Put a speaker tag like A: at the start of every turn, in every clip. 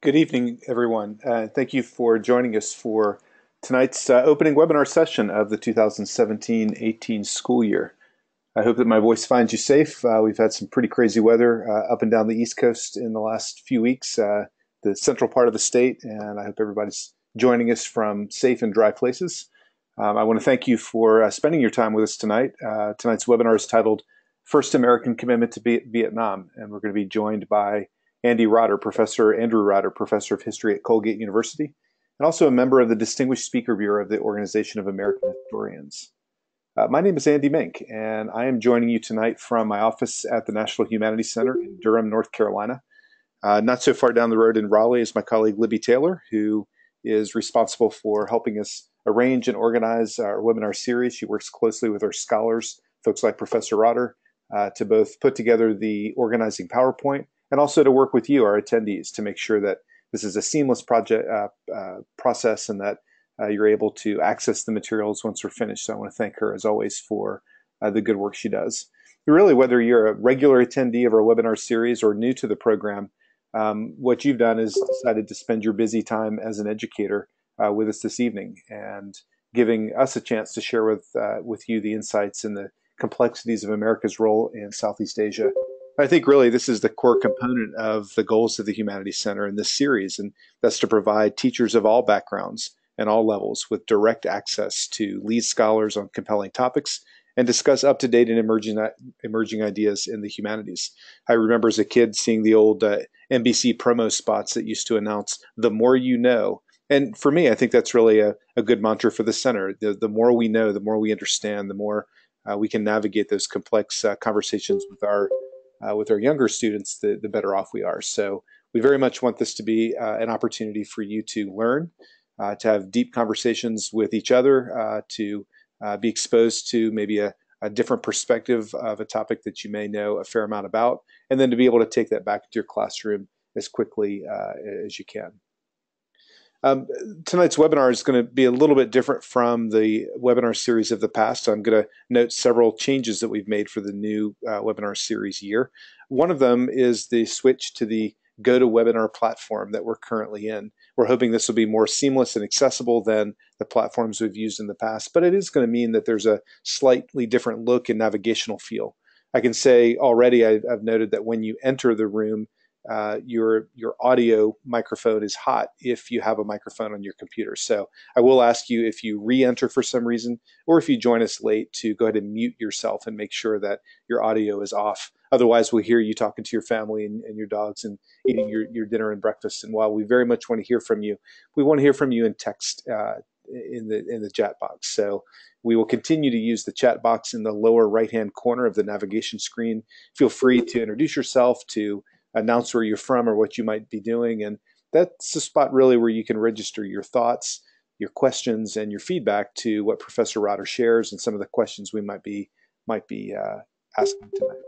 A: Good evening, everyone. Thank you for joining us for tonight's opening webinar session of the 2017-18 school year. I hope that my voice finds you safe. We've had some pretty crazy weather up and down the East Coast in the last few weeks, the central part of the state, and I hope everybody's joining us from safe and dry places. I want to thank you for spending your time with us tonight. Tonight's webinar is titled First American Commitment to Vietnam, and we're going to be joined by Andrew Rotter, Professor of History at Colgate University, and also a member of the Distinguished Speaker Bureau of the Organization of American Historians. My name is Andy Mink, and I am joining you tonight from my office at the National Humanities Center in Durham, North Carolina. Not so far down the road in Raleigh is my colleague Libby Taylor, who is responsible for helping us arrange and organize our webinar series. She works closely with our scholars, folks like Professor Rotter, to both put together the organizing PowerPoint and also to work with you, our attendees, to make sure that this is a seamless process and that you're able to access the materials once we're finished. So I want to thank her, as always, for the good work she does. Really, whether you're a regular attendee of our webinar series or new to the program, what you've done is decided to spend your busy time as an educator with us this evening and giving us a chance to share with you the insights and the complexities of America's role in Southeast Asia. I think really this is the core component of the goals of the Humanities Center in this series, and that's to provide teachers of all backgrounds and all levels with direct access to lead scholars on compelling topics and discuss up-to-date and emerging ideas in the humanities. I remember as a kid seeing the old NBC promo spots that used to announce, "The more you know." And for me, I think that's really a good mantra for the center. The more we know, the more we understand, the more we can navigate those complex conversations with our younger students, the better off we are. So we very much want this to be an opportunity for you to learn, to have deep conversations with each other, to be exposed to maybe a different perspective of a topic that you may know a fair amount about, and then to be able to take that back into your classroom as quickly as you can. Tonight's webinar is going to be a little bit different from the webinar series of the past. I'm going to note several changes that we've made for the new webinar series year. One of them is the switch to the GoToWebinar platform that we're currently in. We're hoping this will be more seamless and accessible than the platforms we've used in the past, but it is going to mean that there's a slightly different look and navigational feel. I can say already I've noted that when you enter the room, your audio microphone is hot if you have a microphone on your computer. So I will ask you, if you re-enter for some reason, or if you join us late, to go ahead and mute yourself and make sure that your audio is off. Otherwise, we'll hear you talking to your family and your dogs and eating your dinner and breakfast. And while we very much want to hear from you, we want to hear from you in text in the chat box. So we will continue to use the chat box in the lower right-hand corner of the navigation screen. Feel free to introduce yourself, to announce where you're from or what you might be doing. And that's the spot really where you can register your thoughts, your questions, and your feedback to what Professor Rotter shares and some of the questions we might be asking tonight.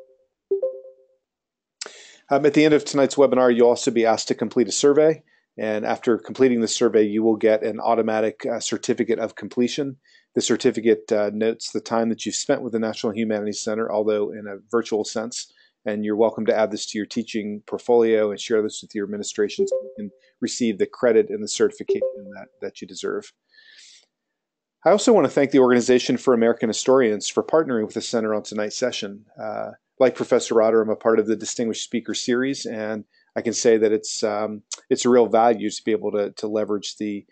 A: At the end of tonight's webinar, you'll also be asked to complete a survey. And after completing the survey, you will get an automatic certificate of completion. The certificate notes the time that you've spent with the National Humanities Center, although in a virtual sense. And you're welcome to add this to your teaching portfolio and share this with your administration so you can receive the credit and the certification that you deserve. I also want to thank the Organization for American Historians for partnering with the Center on tonight's session. Like Professor Otter, I'm a part of the Distinguished Speaker Series, and I can say that it's a real value to be able to leverage the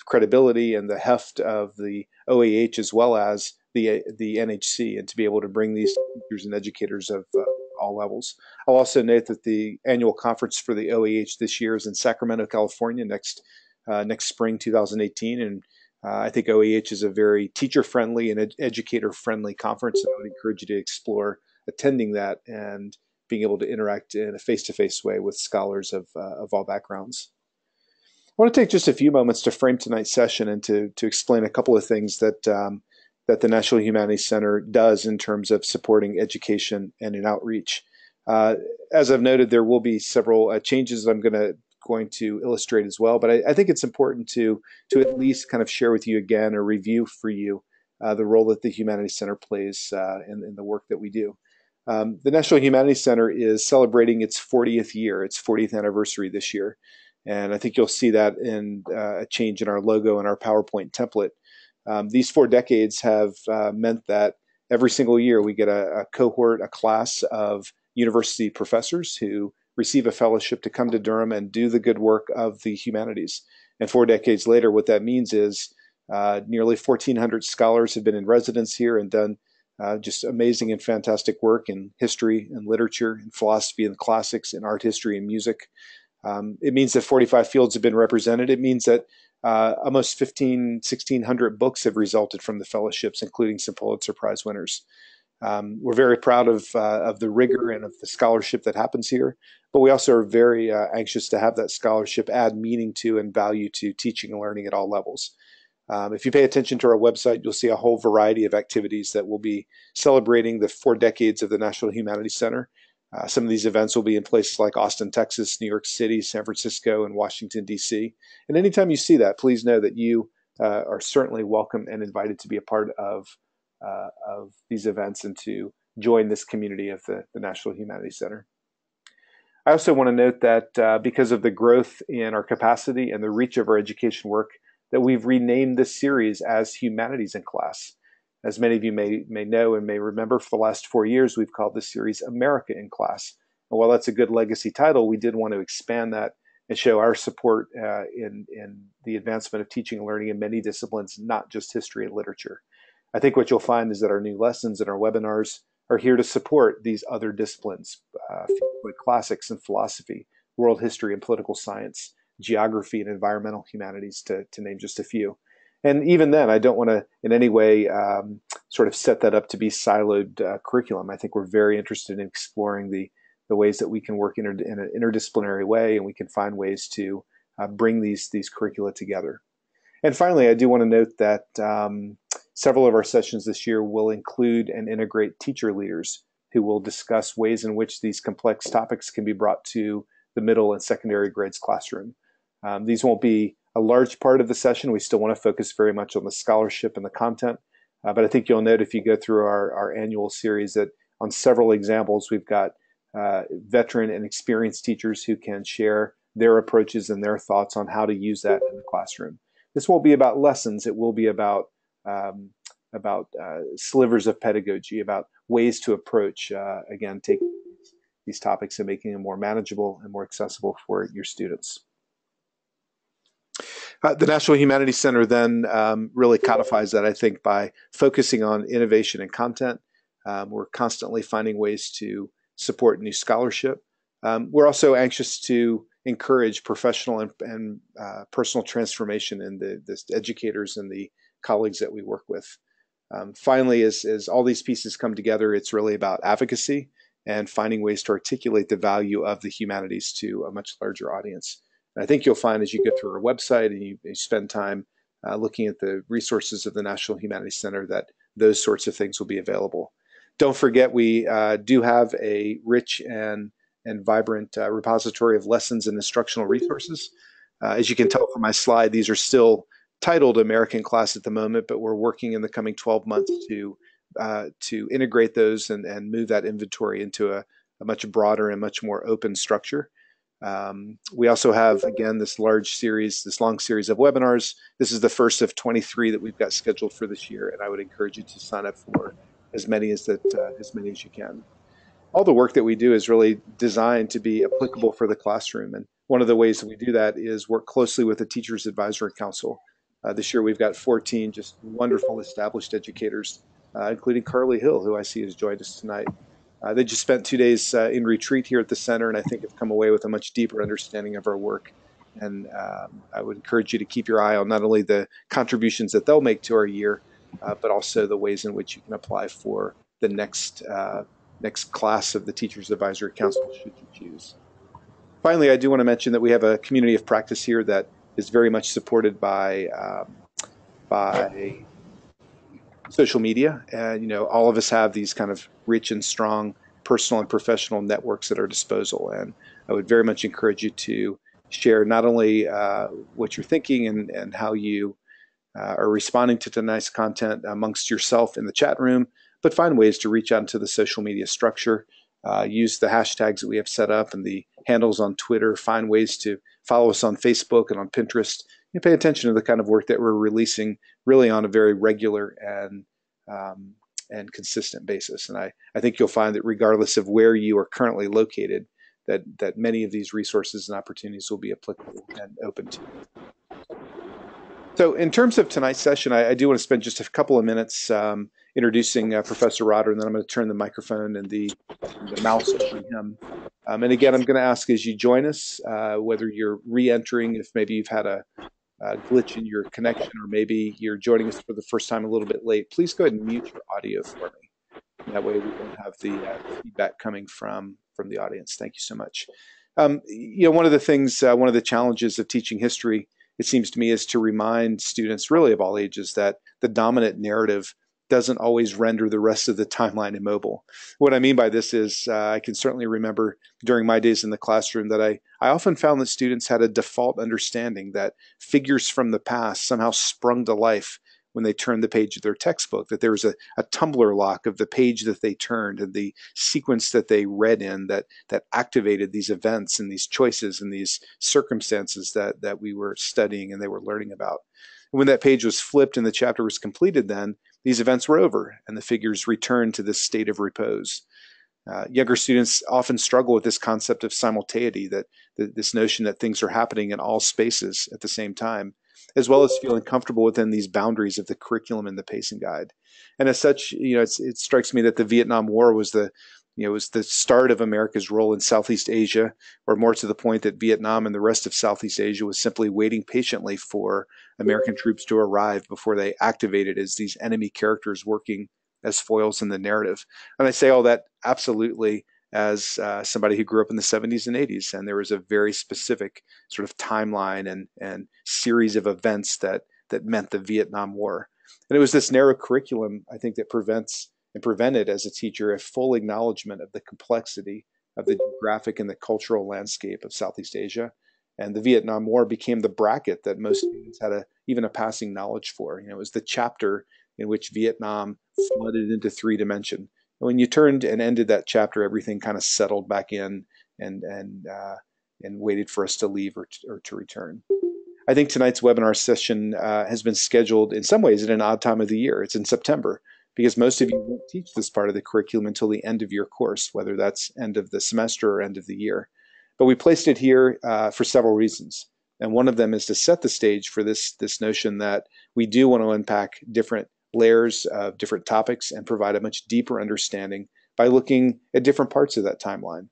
A: credibility and the heft of the OAH as well as the NHC, and to be able to bring these teachers and educators of all levels. I'll also note that the annual conference for the OAH this year is in Sacramento, California next spring 2018, and I think OAH is a very teacher-friendly and educator-friendly conference, and I would encourage you to explore attending that and being able to interact in a face-to-face way with scholars of all backgrounds. I want to take just a few moments to frame tonight's session and to explain a couple of things that the National Humanities Center does in terms of supporting education and in outreach. As I've noted, there will be several changes that I'm going to illustrate as well, but I think it's important to at least kind of share with you again or review for you the role that the Humanities Center plays in the work that we do. The National Humanities Center is celebrating its 40th year, its 40th anniversary this year. And I think you'll see that in a change in our logo and our PowerPoint template. These 4 decades have meant that every single year we get a cohort, a class of university professors who receive a fellowship to come to Durham and do the good work of the humanities. And 4 decades later, what that means is nearly 1,400 scholars have been in residence here and done just amazing and fantastic work in history and literature and philosophy and classics and art history and music. It means that 45 fields have been represented. It means that almost 1,600 books have resulted from the fellowships, including some Pulitzer Prize winners. We're very proud of the rigor and of the scholarship that happens here, but we also are very anxious to have that scholarship add meaning to and value to teaching and learning at all levels. If you pay attention to our website, you'll see a whole variety of activities that will be celebrating the 4 decades of the National Humanities Center. Some of these events will be in places like Austin, Texas, New York City, San Francisco, and Washington, D.C. And anytime you see that, please know that you are certainly welcome and invited to be a part of these events and to join this community of the National Humanities Center. I also want to note that because of the growth in our capacity and the reach of our education work, that we've renamed this series as Humanities in Class. As many of you may know and may remember, for the last 4 years, we've called this series America in Class. And while that's a good legacy title, we did want to expand that and show our support in the advancement of teaching and learning in many disciplines, not just history and literature. I think what you'll find is that our new lessons and our webinars are here to support these other disciplines, like classics and philosophy, world history and political science, geography and environmental humanities, to name just a few. And even then, I don't want to in any way sort of set that up to be siloed curriculum. I think we're very interested in exploring the ways that we can work in an interdisciplinary way, and we can find ways to bring these curricula together. And finally, I do want to note that several of our sessions this year will include and integrate teacher leaders who will discuss ways in which these complex topics can be brought to the middle and secondary grades classroom. These won't be a large part of the session. We still want to focus very much on the scholarship and the content. But I think you'll note if you go through our annual series that on several examples, we've got veteran and experienced teachers who can share their approaches and their thoughts on how to use that in the classroom. This won't be about lessons. It will be about slivers of pedagogy, about ways to approach, again, taking these topics and making them more manageable and more accessible for your students. The National Humanities Center then really codifies that, I think, by focusing on innovation and content. We're constantly finding ways to support new scholarship. We're also anxious to encourage professional and personal transformation in the educators and the colleagues that we work with. Finally, as all these pieces come together, it's really about advocacy and finding ways to articulate the value of the humanities to a much larger audience. And I think you'll find as you go through our website and you spend time looking at the resources of the National Humanities Center that those sorts of things will be available. Don't forget, we do have a rich and vibrant repository of lessons and instructional resources. As you can tell from my slide, these are still titled American Class at the moment, but we're working in the coming 12 months to integrate those and move that inventory into a much broader and much more open structure. We also have, again, this long series of webinars. This is the first of 23 that we've got scheduled for this year, and I would encourage you to sign up for as many as you can. All the work that we do is really designed to be applicable for the classroom, and one of the ways that we do that is work closely with the Teachers Advisory Council. This year we've got 14 just wonderful established educators, including Carly Hill, who I see has joined us tonight. They just spent 2 days in retreat here at the center, and I think have come away with a much deeper understanding of our work. And I would encourage you to keep your eye on not only the contributions that they'll make to our year, but also the ways in which you can apply for the next class of the Teachers Advisory Council, should you choose. Finally, I do want to mention that we have a community of practice here that is very much supported by social media. And, all of us have these kind of rich and strong personal and professional networks at our disposal. And I would very much encourage you to share not only what you're thinking and how you are responding to tonight's content amongst yourself in the chat room, but find ways to reach out into the social media structure. Use the hashtags that we have set up and the handles on Twitter. Find ways to follow us on Facebook and on Pinterest. You pay attention to the kind of work that we're releasing really on a very regular and consistent basis. And I think you'll find that regardless of where you are currently located, that many of these resources and opportunities will be applicable and open to you. So in terms of tonight's session, I do want to spend just a couple of minutes introducing Professor Otter, and then I'm going to turn the microphone and the mouse over to him. And again, I'm going to ask as you join us, whether you're re-entering, if maybe you've had a glitch in your connection, or maybe you're joining us for the first time a little bit late, please go ahead and mute your audio for me. And that way we don't have the feedback coming from the audience. Thank you so much. You know, one of the things, one of the challenges of teaching history, it seems to me, is to remind students really of all ages that the dominant narrative doesn't always render the rest of the timeline immobile. What I mean by this is I can certainly remember during my days in the classroom that I often found that students had a default understanding that figures from the past somehow sprung to life when they turned the page of their textbook, that there was a Tumblr lock of the page that they turned and the sequence that they read in that activated these events and these choices and these circumstances that we were studying and they were learning about. And when that page was flipped and the chapter was completed, then these events were over and the figures returned to this state of repose. Younger students often struggle with this concept of simultaneity, this notion that things are happening in all spaces at the same time, as well as feeling comfortable within these boundaries of the curriculum and the pacing guide. And as such, you know, it strikes me that the Vietnam War was the start of America's role in Southeast Asia, or more to the point that Vietnam and the rest of Southeast Asia was simply waiting patiently for American troops to arrive before they activated as these enemy characters working as foils in the narrative. And I say all that absolutely as somebody who grew up in the 70s and 80s, and there was a very specific sort of timeline and series of events that meant the Vietnam War. And it was this narrow curriculum, I think, that prevented as a teacher a full acknowledgement of the complexity of the geographic and the cultural landscape of Southeast Asia. And the Vietnam War became the bracket that most students had even a passing knowledge for. You know, it was the chapter in which Vietnam flooded into 3 dimension. When you turned and ended that chapter, everything kind of settled back in and waited for us to leave or to return. I think tonight's webinar session has been scheduled in some ways at an odd time of the year. It's in September, because most of you won't teach this part of the curriculum until the end of your course, whether that's end of the semester or end of the year. But we placed it here for several reasons. And one of them is to set the stage for this notion that we do want to unpack different layers of different topics and provide a much deeper understanding by looking at different parts of that timeline,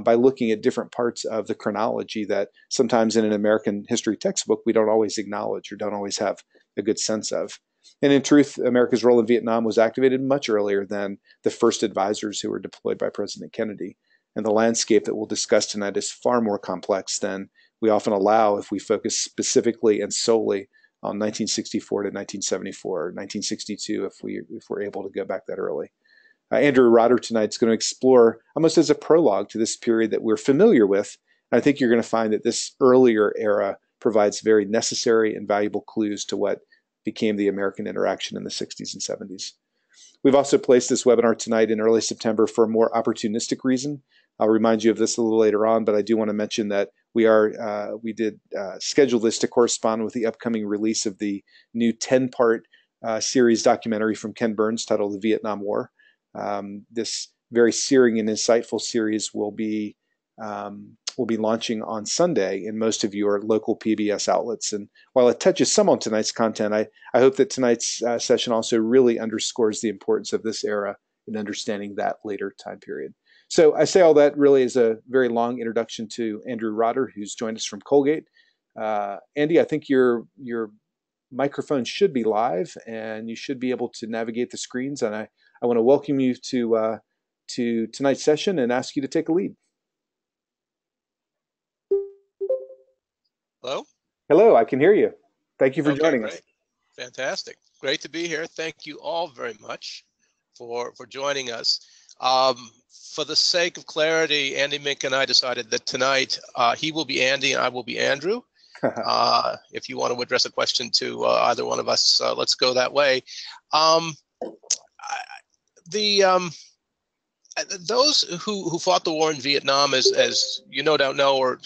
A: by looking at different parts of the chronology that sometimes in an American history textbook we don't always acknowledge or don't always have a good sense of. And in truth, America's role in Vietnam was activated much earlier than the first advisors who were deployed by President Kennedy. And the landscape that we'll discuss tonight is far more complex than we often allow if we focus specifically and solely on 1964 to 1974, or 1962 if we're able to go back that early. Andrew Rotter tonight is going to explore, almost as a prologue to this period that we're familiar with. And I think you're going to find that this earlier era provides very necessary and valuable clues to what became the American interaction in the 60s and 70s. We've also placed this webinar tonight in early September for a more opportunistic reason. I'll remind you of this a little later on, but I do want to mention that we did schedule this to correspond with the upcoming release of the new 10-part series documentary from Ken Burns titled The Vietnam War. This very searing and insightful series will be launching on Sunday in most of your local PBS outlets. And while it touches some on tonight's content, I hope that tonight's session also really underscores the importance of this era in understanding that later time period. So I say all that really is a very long introduction to Andrew Rotter, who's joined us from Colgate. Andy, I think your microphone should be live and you should be able to navigate the screens. And I want to welcome you to tonight's session and ask you to take a lead.
B: Hello?
A: Hello, I can hear you. Thank you for joining us.
B: Fantastic. Great to be here. Thank you all very much for joining us. For the sake of clarity, Andy Mink and I decided that tonight he will be Andy and I will be Andrew. If you want to address a question to either one of us, let's go that way. those who fought the war in Vietnam, as you no doubt know, or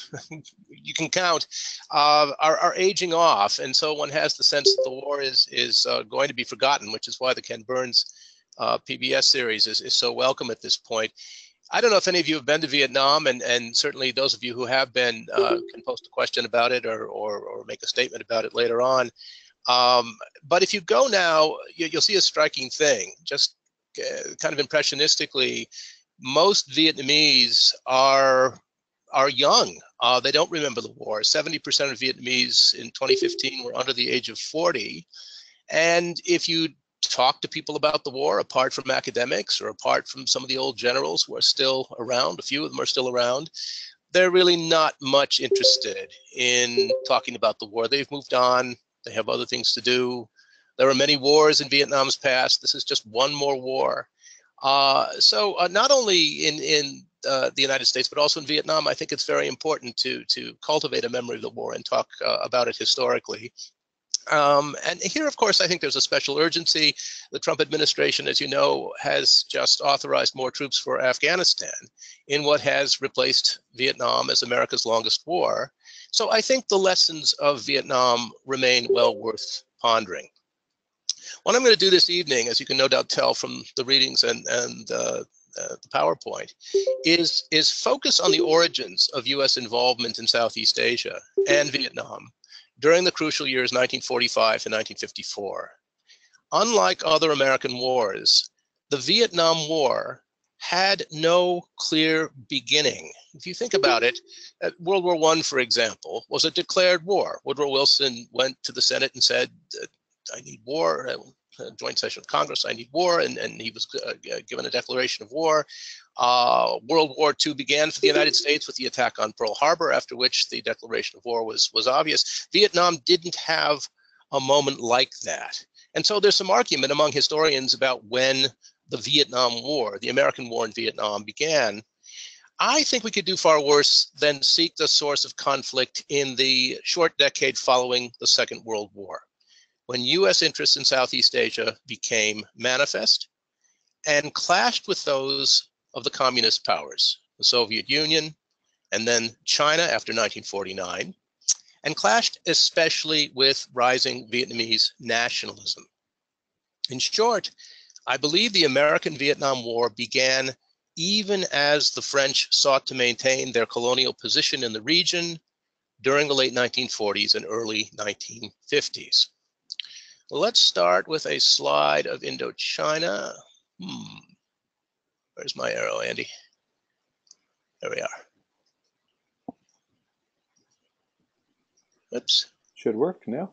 B: you can count, are aging off, and so one has the sense that the war is going to be forgotten, which is why the Ken Burns PBS series is so welcome at this point. I don't know if any of you have been to Vietnam, and certainly those of you who have been can post a question about it or make a statement about it later on. But if you go now, you'll see a striking thing. Just kind of impressionistically, most Vietnamese are young. They don't remember the war. 70% of Vietnamese in 2015 were under the age of 40. And if you talk to people about the war, apart from academics or apart from some of the old generals who are still around, a few of them are still around, they're really not much interested in talking about the war. They've moved on. They have other things to do. There are many wars in Vietnam's past. This is just one more war. So not only in the United States, but also in Vietnam, I think it's very important to cultivate a memory of the war and talk about it historically. And here, of course, I think there's a special urgency. The Trump administration, as you know, has just authorized more troops for Afghanistan in what has replaced Vietnam as America's longest war. So I think the lessons of Vietnam remain well worth pondering. What I'm going to do this evening, as you can no doubt tell from the readings and the PowerPoint, is focus on the origins of U.S. involvement in Southeast Asia and Vietnam during the crucial years 1945 to 1954. Unlike other American wars, the Vietnam War had no clear beginning. If you think about it, World War I, for example, was a declared war. Woodrow Wilson went to the Senate and said, I need war, a joint session of Congress, I need war, and he was given a declaration of war. World War II began for the United States with the attack on Pearl Harbor, after which the declaration of war was obvious. Vietnam didn't have a moment like that. And so there's some argument among historians about when the Vietnam War, the American war in Vietnam, began. I think we could do far worse than seek the source of conflict in the short decade following the Second World War, when U.S. interests in Southeast Asia became manifest and clashed with those of the communist powers, the Soviet Union, and then China after 1949, and clashed especially with rising Vietnamese nationalism. In short, I believe the American-Vietnam War began even as the French sought to maintain their colonial position in the region during the late 1940s and early 1950s. Let's start with a slide of Indochina. Where's my arrow, Andy? There we are. Oops.
A: Should work now.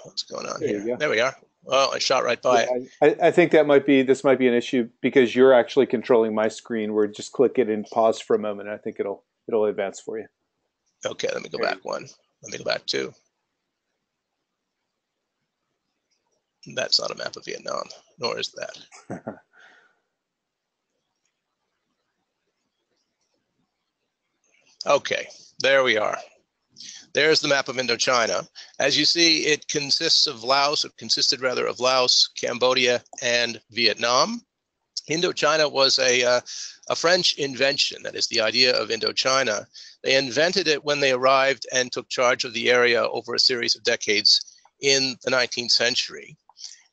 B: What's going on here? There we are. Well, I shot right by
A: it. I think this might be an issue because you're actually controlling my screen. Where just click it and pause for a moment. I think it'll advance for you.
B: Okay, let me go back one. Let me go back two. That's not a map of Vietnam, nor is that. Okay, there we are. There's the map of Indochina. As you see, it consists of Laos, or consisted rather of Laos, Cambodia, and Vietnam. Indochina was a French invention. That is the idea of Indochina. They invented it when they arrived and took charge of the area over a series of decades in the 19th century.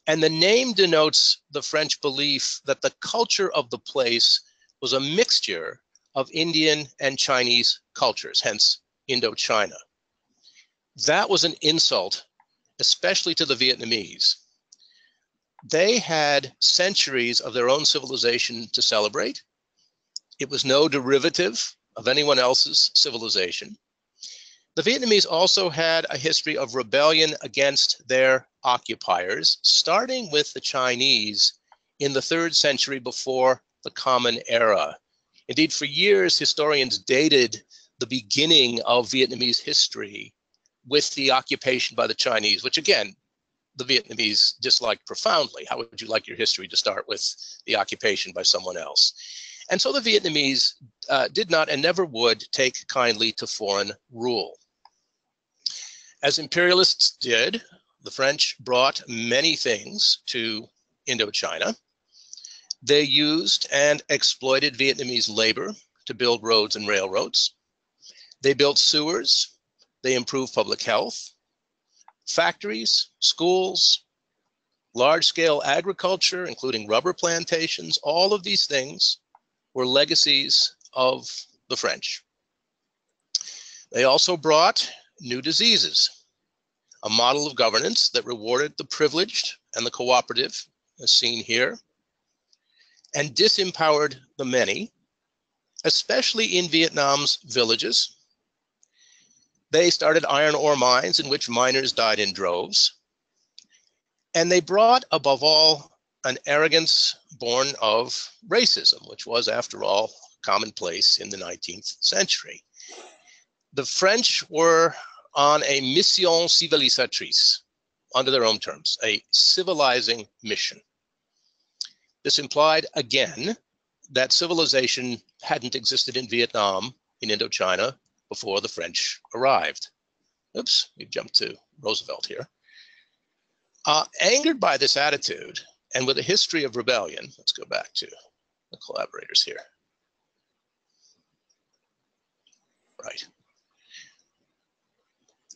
B: And the name denotes the French belief that the culture of the place was a mixture of Indian and Chinese cultures, hence Indochina. That was an insult, especially to the Vietnamese. They had centuries of their own civilization to celebrate. It was no derivative of anyone else's civilization. The Vietnamese also had a history of rebellion against their occupiers, starting with the Chinese in the 3rd century before the Common Era. Indeed, for years, historians dated the beginning of Vietnamese history with the occupation by the Chinese, which again, the Vietnamese disliked profoundly. How would you like your history to start with the occupation by someone else? And so the Vietnamese did not and never would take kindly to foreign rule. As imperialists did, the French brought many things to Indochina. They used and exploited Vietnamese labor to build roads and railroads. They built sewers. They improved public health, factories, schools, large-scale agriculture, including rubber plantations. All of these things were legacies of the French. They also brought new diseases, a model of governance that rewarded the privileged and the cooperative, as seen here, and disempowered the many, especially in Vietnam's villages. They started iron ore mines in which miners died in droves. And they brought, above all, an arrogance born of racism, which was, after all, commonplace in the 19th century. The French were on a mission civilisatrice, under their own terms, a civilizing mission. This implied, again, that civilization hadn't existed in Vietnam, in Indochina, before the French arrived. Oops, we jumped to Roosevelt here. Angered by this attitude, and with a history of rebellion, let's go back to the collaborators here. Right.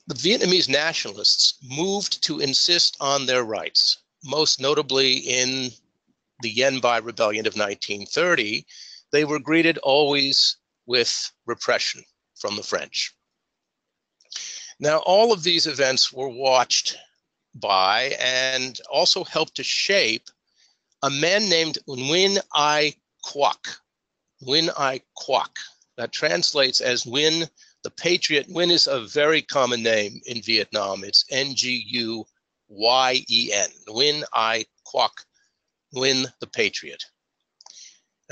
B: The Vietnamese nationalists moved to insist on their rights, most notably in the Yen Bai Rebellion of 1930. They were greeted always with repression from the French. Now, all of these events were watched by and also helped to shape a man named Nguyen Ai Quoc. Nguyen Ai Quoc. That translates as Nguyen the Patriot. Nguyen is a very common name in Vietnam. It's Nguyen. Nguyen Ai Quoc. Nguyen the Patriot.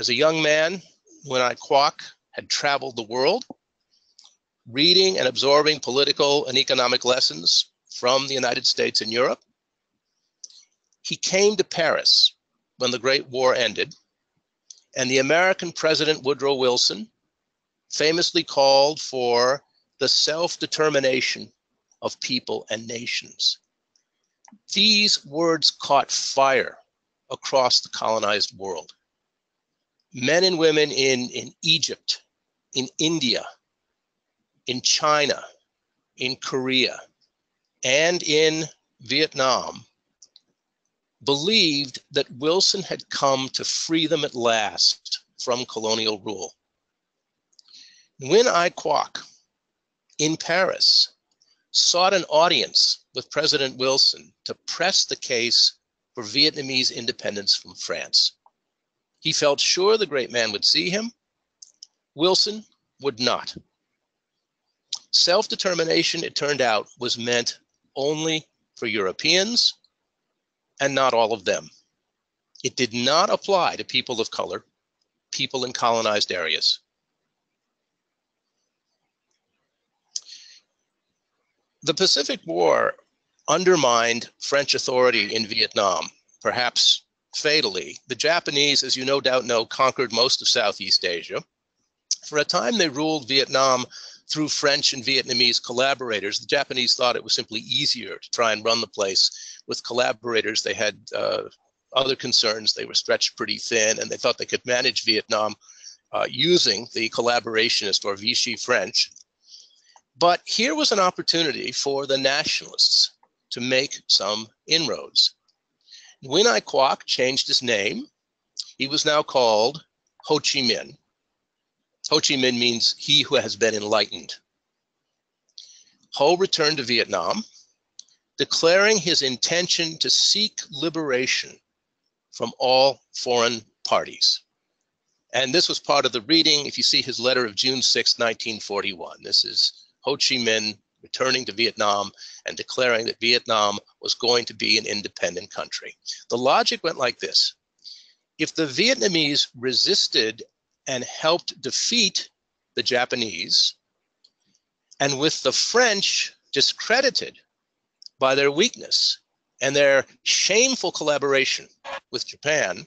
B: As a young man, Nguyen Ai Quoc had traveled the world, reading and absorbing political and economic lessons from the United States and Europe. He came to Paris when the Great War ended, and the American President Woodrow Wilson famously called for the self-determination of people and nations. These words caught fire across the colonized world. Men and women in Egypt, in India, in China, in Korea, and in Vietnam believed that Wilson had come to free them at last from colonial rule. Nguyen Ai Quoc in Paris sought an audience with President Wilson to press the case for Vietnamese independence from France. He felt sure the great man would see him. Wilson would not. Self-determination, it turned out, was meant only for Europeans and not all of them. It did not apply to people of color, people in colonized areas. The Pacific War undermined French authority in Vietnam, perhaps fatally. The Japanese, as you no doubt know, conquered most of Southeast Asia. For a time, they ruled Vietnam through French and Vietnamese collaborators. The Japanese thought it was simply easier to try and run the place with collaborators. They had other concerns. They were stretched pretty thin, and they thought they could manage Vietnam using the collaborationist or Vichy French. But here was an opportunity for the nationalists to make some inroads. Nguyen Ai Quoc changed his name. He was now called Ho Chi Minh. Ho Chi Minh means he who has been enlightened. Ho returned to Vietnam, declaring his intention to seek liberation from all foreign parties. And this was part of the reading. If you see his letter of June 6, 1941, this is Ho Chi Minh returning to Vietnam and declaring that Vietnam was going to be an independent country. The logic went like this. If the Vietnamese resisted and helped defeat the Japanese, and with the French discredited by their weakness and their shameful collaboration with Japan,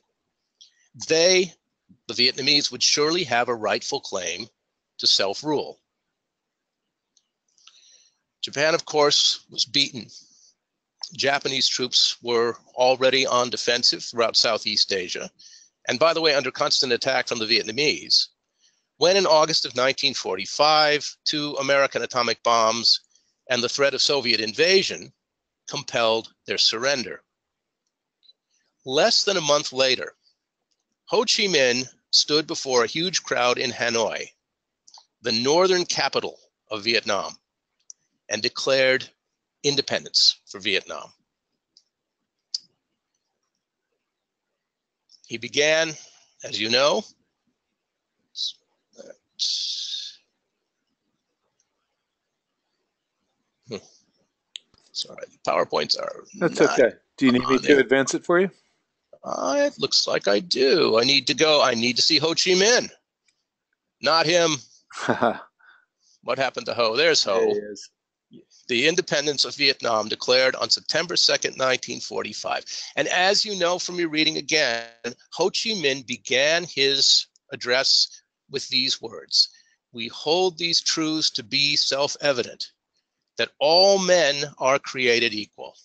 B: the Vietnamese would surely have a rightful claim to self-rule. Japan, of course, was beaten Japanese troops were already on defensive throughout Southeast Asia, and by the way, under constant attack from the Vietnamese, when in August of 1945, 2 American atomic bombs and the threat of Soviet invasion compelled their surrender. Less than a month later, Ho Chi Minh stood before a huge crowd in Hanoi, the northern capital of Vietnam, and declared independence for Vietnam. He began, as you know, sorry, PowerPoints are
A: That's
B: not
A: okay. Do you need me to advance it for you?
B: It looks like I do. I need to see Ho Chi Minh, not him. What happened to Ho? There's Ho.
A: There he is.
B: The independence of Vietnam declared on September 2nd, 1945. And as you know from your reading again, Ho Chi Minh began his address with these words: "We hold these truths to be self-evident, that all men are created equal."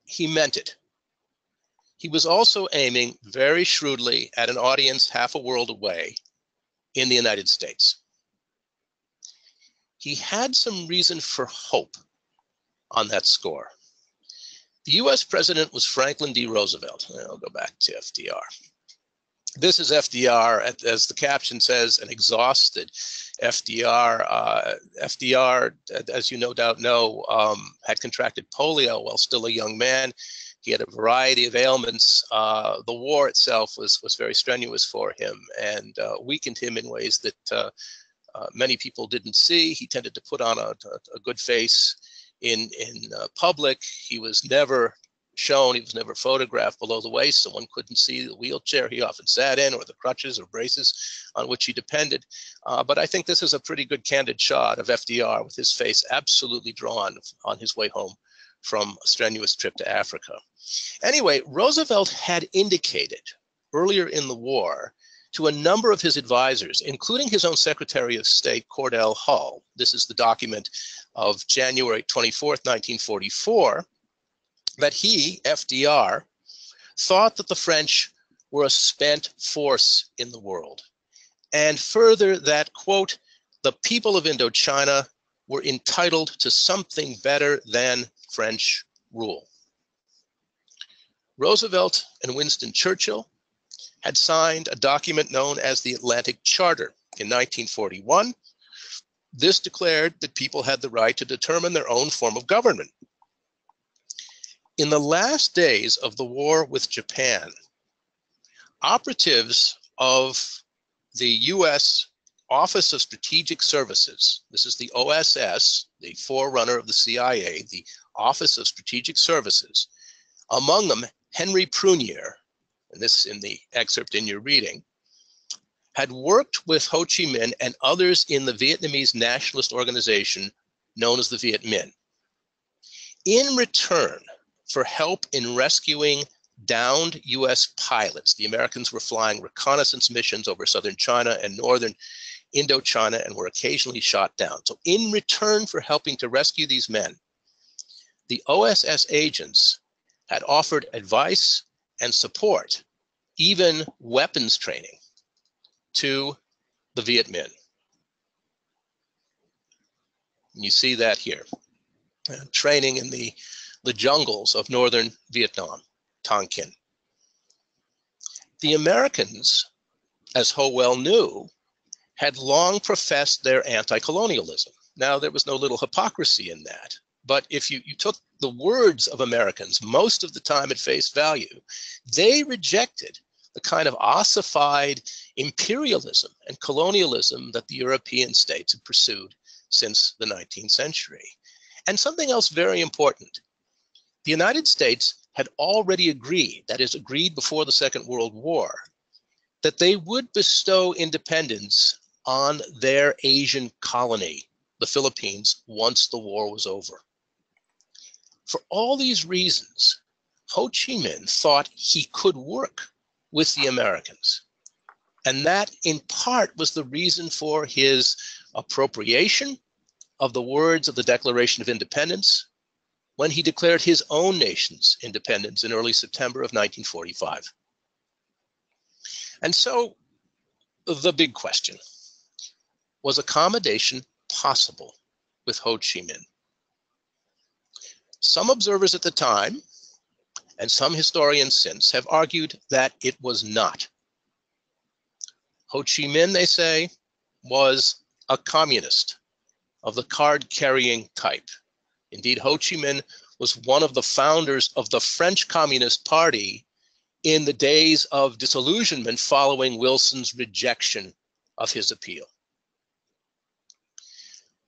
B: He meant it. He was also aiming very shrewdly at an audience half a world away in the United States. He had some reason for hope on that score. The US president was Franklin D. Roosevelt. I'll go back to FDR. This is FDR, as the caption says, an exhausted FDR. FDR, as you no doubt know, had contracted polio while still a young man. He had a variety of ailments. The war itself was very strenuous for him and weakened him in ways that many people didn't see. He tended to put on a good face in public. He was never shown, he was never photographed below the waist, so one couldn't see the wheelchair he often sat in or the crutches or braces on which he depended. But I think this is a pretty good candid shot of FDR with his face absolutely drawn on his way home from a strenuous trip to Africa. Anyway, Roosevelt had indicated earlier in the war to a number of his advisors, including his own Secretary of State, Cordell Hull. This is the document of January 24th, 1944, that he, FDR, thought that the French were a spent force in the world. And further that, quote, the people of Indochina were entitled to something better than French rule. Roosevelt and Winston Churchill had signed a document known as the Atlantic Charter in 1941. This declared that people had the right to determine their own form of government. In the last days of the war with Japan, operatives of the US Office of Strategic Services, this is the OSS, the forerunner of the CIA, the Office of Strategic Services, among them Henry Prunier, and this in the excerpt in your reading, had worked with Ho Chi Minh and others in the Vietnamese nationalist organization known as the Viet Minh. In return for help in rescuing downed US pilots, the Americans were flying reconnaissance missions over southern China and northern Indochina and were occasionally shot down. So in return for helping to rescue these men, the OSS agents had offered advice and support, even weapons training, to the Viet Minh. And you see that here, training in the jungles of northern Vietnam, Tonkin. The Americans, as Ho well knew, had long professed their anti-colonialism. Now, there was no little hypocrisy in that. But if you took the words of Americans most of the time at face value, they rejected the kind of ossified imperialism and colonialism that the European states had pursued since the 19th century. And something else very important. The United States had already agreed, that is, agreed before the Second World War, that they would bestow independence on their Asian colony, the Philippines, once the war was over. For all these reasons, Ho Chi Minh thought he could work with the Americans. And that, in part, was the reason for his appropriation of the words of the Declaration of Independence when he declared his own nation's independence in early September of 1945. And so the big question, was accommodation possible with Ho Chi Minh? Some observers at the time, and some historians since, have argued that it was not. Ho Chi Minh, they say, was a communist of the card-carrying type. Indeed, Ho Chi Minh was one of the founders of the French Communist Party in the days of disillusionment following Wilson's rejection of his appeal.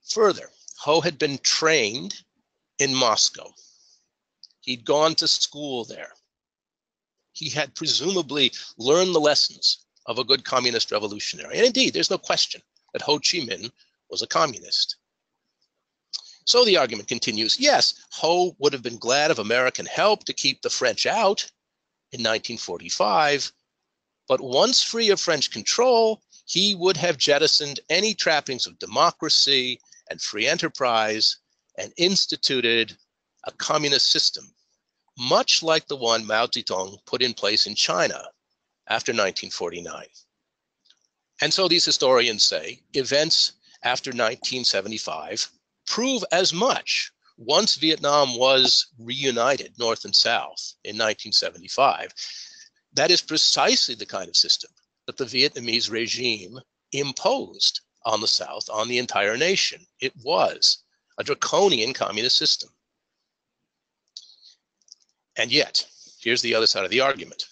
B: Further, Ho had been trained in Moscow. He'd gone to school there. He had presumably learned the lessons of a good communist revolutionary. And indeed, there's no question that Ho Chi Minh was a communist. So the argument continues, yes, Ho would have been glad of American help to keep the French out in 1945, but once free of French control, he would have jettisoned any trappings of democracy and free enterprise and instituted a communist system, much like the one Mao Zedong put in place in China after 1949. And so these historians say events after 1975 prove as much. Once Vietnam was reunited, North and South, in 1975, that is precisely the kind of system that the Vietnamese regime imposed on the South, on the entire nation. It was a draconian communist system. And yet, here's the other side of the argument.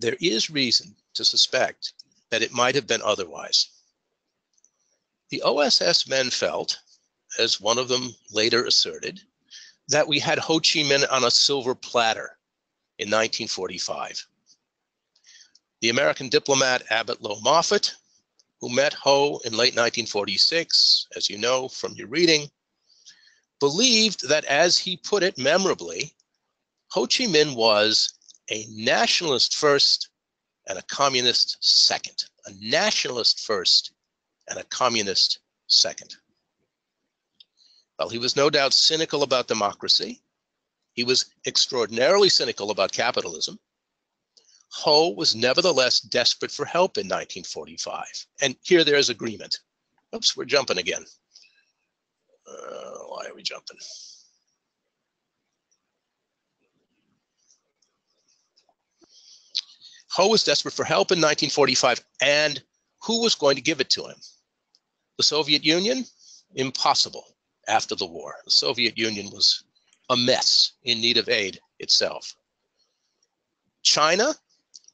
B: There is reason to suspect that it might have been otherwise. The OSS men felt, as one of them later asserted, that we had Ho Chi Minh on a silver platter in 1945. The American diplomat Abbott Lowe Moffett, who met Ho in late 1946, as you know from your reading, believed that, as he put it memorably, Ho Chi Minh was a nationalist first and a communist second. A nationalist first and a communist second. Well, he was no doubt cynical about democracy. He was extraordinarily cynical about capitalism. Ho was nevertheless desperate for help in 1945. And here there is agreement. Oops, we're jumping again. Why are we jumping? Ho was desperate for help in 1945, and who was going to give it to him? The Soviet Union? Impossible after the war. The Soviet Union was a mess in need of aid itself. China?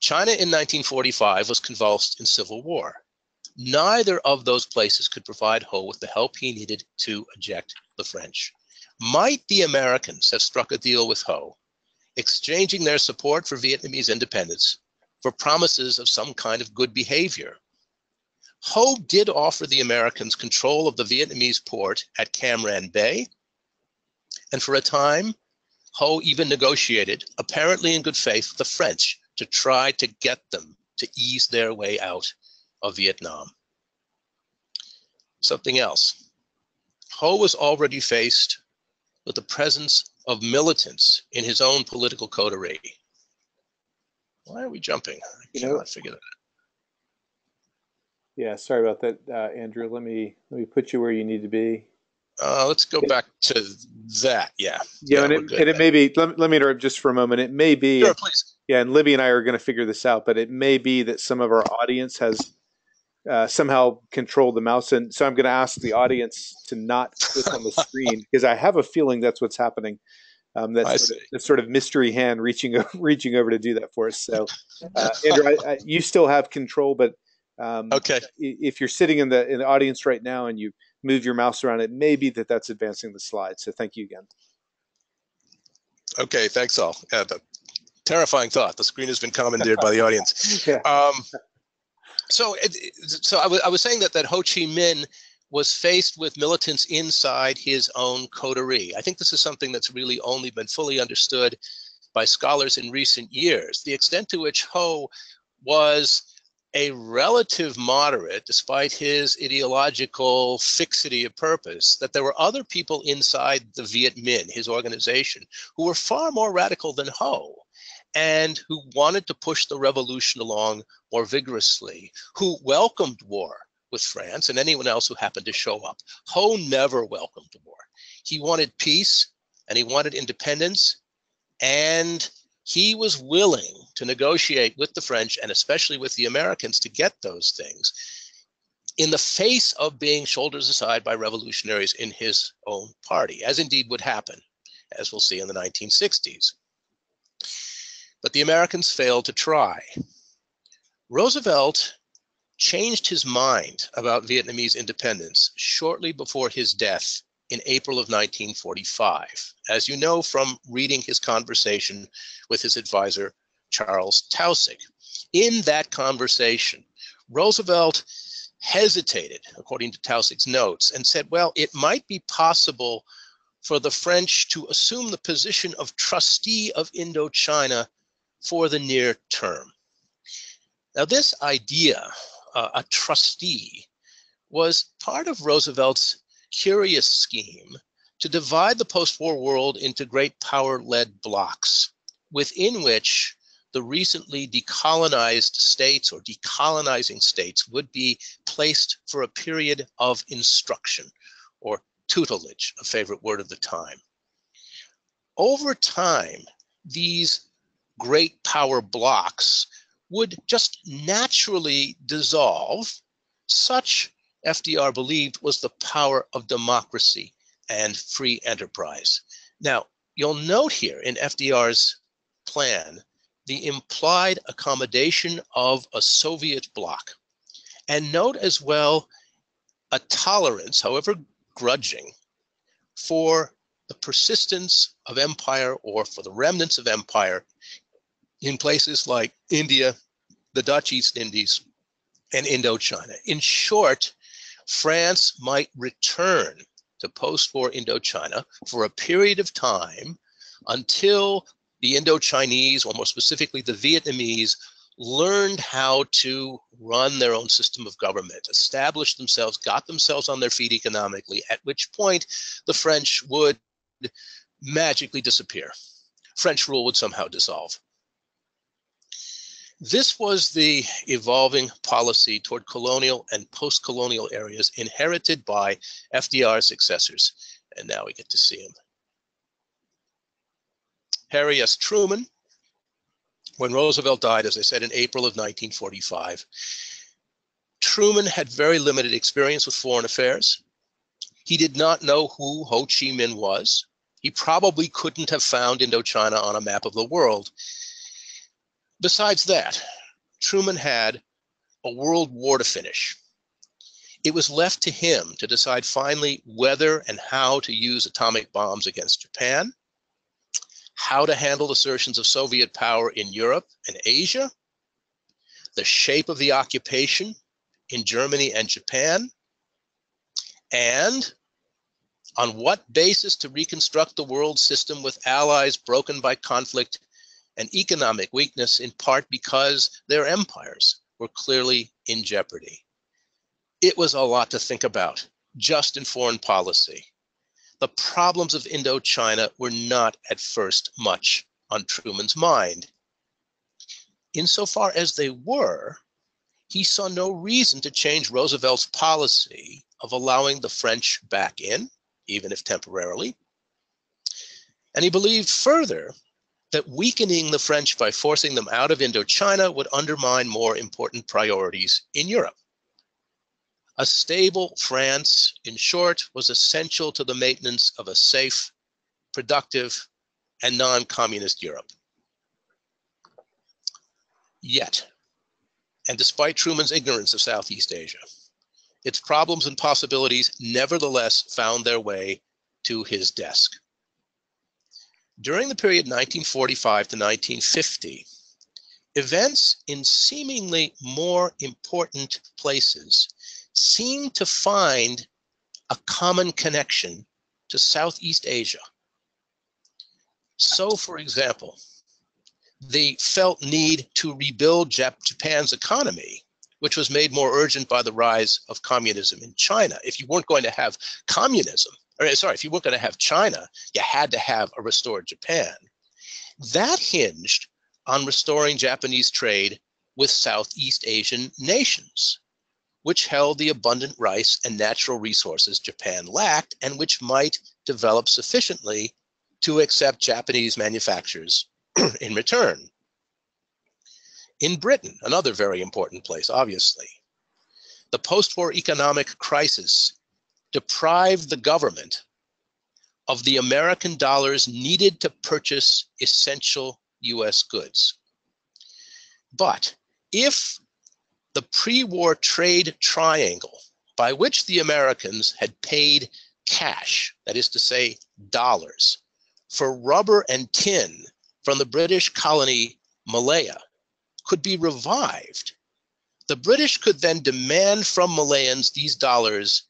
B: China in 1945 was convulsed in civil war. Neither of those places could provide Ho with the help he needed to eject the French. Might the Americans have struck a deal with Ho, exchanging their support for Vietnamese independence for promises of some kind of good behavior? Ho did offer the Americans control of the Vietnamese port at Cam Ranh Bay, and for a time, Ho even negotiated, apparently in good faith, with the French to try to get them to ease their way out of Vietnam. Something else. Ho was already faced with the presence of militants in his own political coterie. Why are we jumping? I cannot figure that out.
A: Yeah, sorry about that, Andrew. Let me put you where you need to be.
B: Let's go back to that. Yeah.
A: Yeah, and it may be. Let me interrupt just for a moment. It may be.
B: Sure, please.
A: Yeah, and Libby and I are going to figure this out, but it may be that some of our audience has somehow controlled the mouse, and so I'm going to ask the audience to not click on the screen because I have a feeling that's what's happening. That's sort of mystery hand reaching over to do that for us. So, Andrew, you still have control, but
B: okay.
A: If you're sitting in the audience right now and you move your mouse around, it may be that's advancing the slide. So, thank you again.
B: Okay, thanks all. Yeah, the terrifying thought. The screen has been commandeered by the audience.
A: Yeah.
B: So I was saying that Ho Chi Minh was faced with militants inside his own coterie. I think this is something that's really only been fully understood by scholars in recent years. The extent to which Ho was a relative moderate, despite his ideological fixity of purpose, that there were other people inside the Viet Minh, his organization, who were far more radical than Ho, and who wanted to push the revolution along more vigorously, who welcomed war with France and anyone else who happened to show up. Ho never welcomed war. He wanted peace and he wanted independence, and he was willing to negotiate with the French and especially with the Americans to get those things in the face of being shouldered aside by revolutionaries in his own party, as indeed would happen, as we'll see in the 1960s. But the Americans failed to try. Roosevelt changed his mind about Vietnamese independence shortly before his death in April of 1945, as you know from reading his conversation with his advisor, Charles Tausig. In that conversation, Roosevelt hesitated, according to Tausig's notes, and said, well, it might be possible for the French to assume the position of trustee of Indochina for the near term. Now, this idea, a trustee, was part of Roosevelt's curious scheme to divide the post-war world into great power-led blocks, within which the recently decolonized states or decolonizing states would be placed for a period of instruction, or tutelage, a favorite word of the time. Over time, these great power blocks would just naturally dissolve. Such, FDR believed, was the power of democracy and free enterprise. Now, you'll note here in FDR's plan the implied accommodation of a Soviet bloc, and note as well a tolerance, however grudging, for the persistence of empire or for the remnants of empire in places like India, the Dutch East Indies, and Indochina. In short, France might return to post-war Indochina for a period of time until the Indochinese, or more specifically the Vietnamese, learned how to run their own system of government, established themselves, got themselves on their feet economically, at which point the French would magically disappear. French rule would somehow dissolve. This was the evolving policy toward colonial and post-colonial areas inherited by FDR's successors. And now we get to see him. Harry S. Truman, when Roosevelt died, as I said, in April of 1945, Truman had very limited experience with foreign affairs. He did not know who Ho Chi Minh was. He probably couldn't have found Indochina on a map of the world. Besides that, Truman had a world war to finish. It was left to him to decide finally whether and how to use atomic bombs against Japan, how to handle assertions of Soviet power in Europe and Asia, the shape of the occupation in Germany and Japan, and on what basis to reconstruct the world system with allies broken by conflict and economic weakness, in part because their empires were clearly in jeopardy. It was a lot to think about, just in foreign policy. The problems of Indochina were not at first much on Truman's mind. Insofar as they were, he saw no reason to change Roosevelt's policy of allowing the French back in, even if temporarily. And he believed further that weakening the French by forcing them out of Indochina would undermine more important priorities in Europe. A stable France, in short, was essential to the maintenance of a safe, productive, and non-communist Europe. Yet, and despite Truman's ignorance of Southeast Asia, its problems and possibilities nevertheless found their way to his desk. During the period 1945 to 1950, events in seemingly more important places seemed to find a common connection to Southeast Asia. So, for example, the felt need to rebuild Japan's economy which was made more urgent by the rise of communism in China. If you weren't going to have communism, or sorry, if you weren't going to have China, you had to have a restored Japan. That hinged on restoring Japanese trade with Southeast Asian nations, which held the abundant rice and natural resources Japan lacked and which might develop sufficiently to accept Japanese manufacturers in return. In Britain, another very important place, obviously, the post-war economic crisis deprived the government of the American dollars needed to purchase essential US goods. But if the pre-war trade triangle by which the Americans had paid cash, that is to say, dollars, for rubber and tin from the British colony Malaya, could be revived, the British could then demand from Malayans these dollars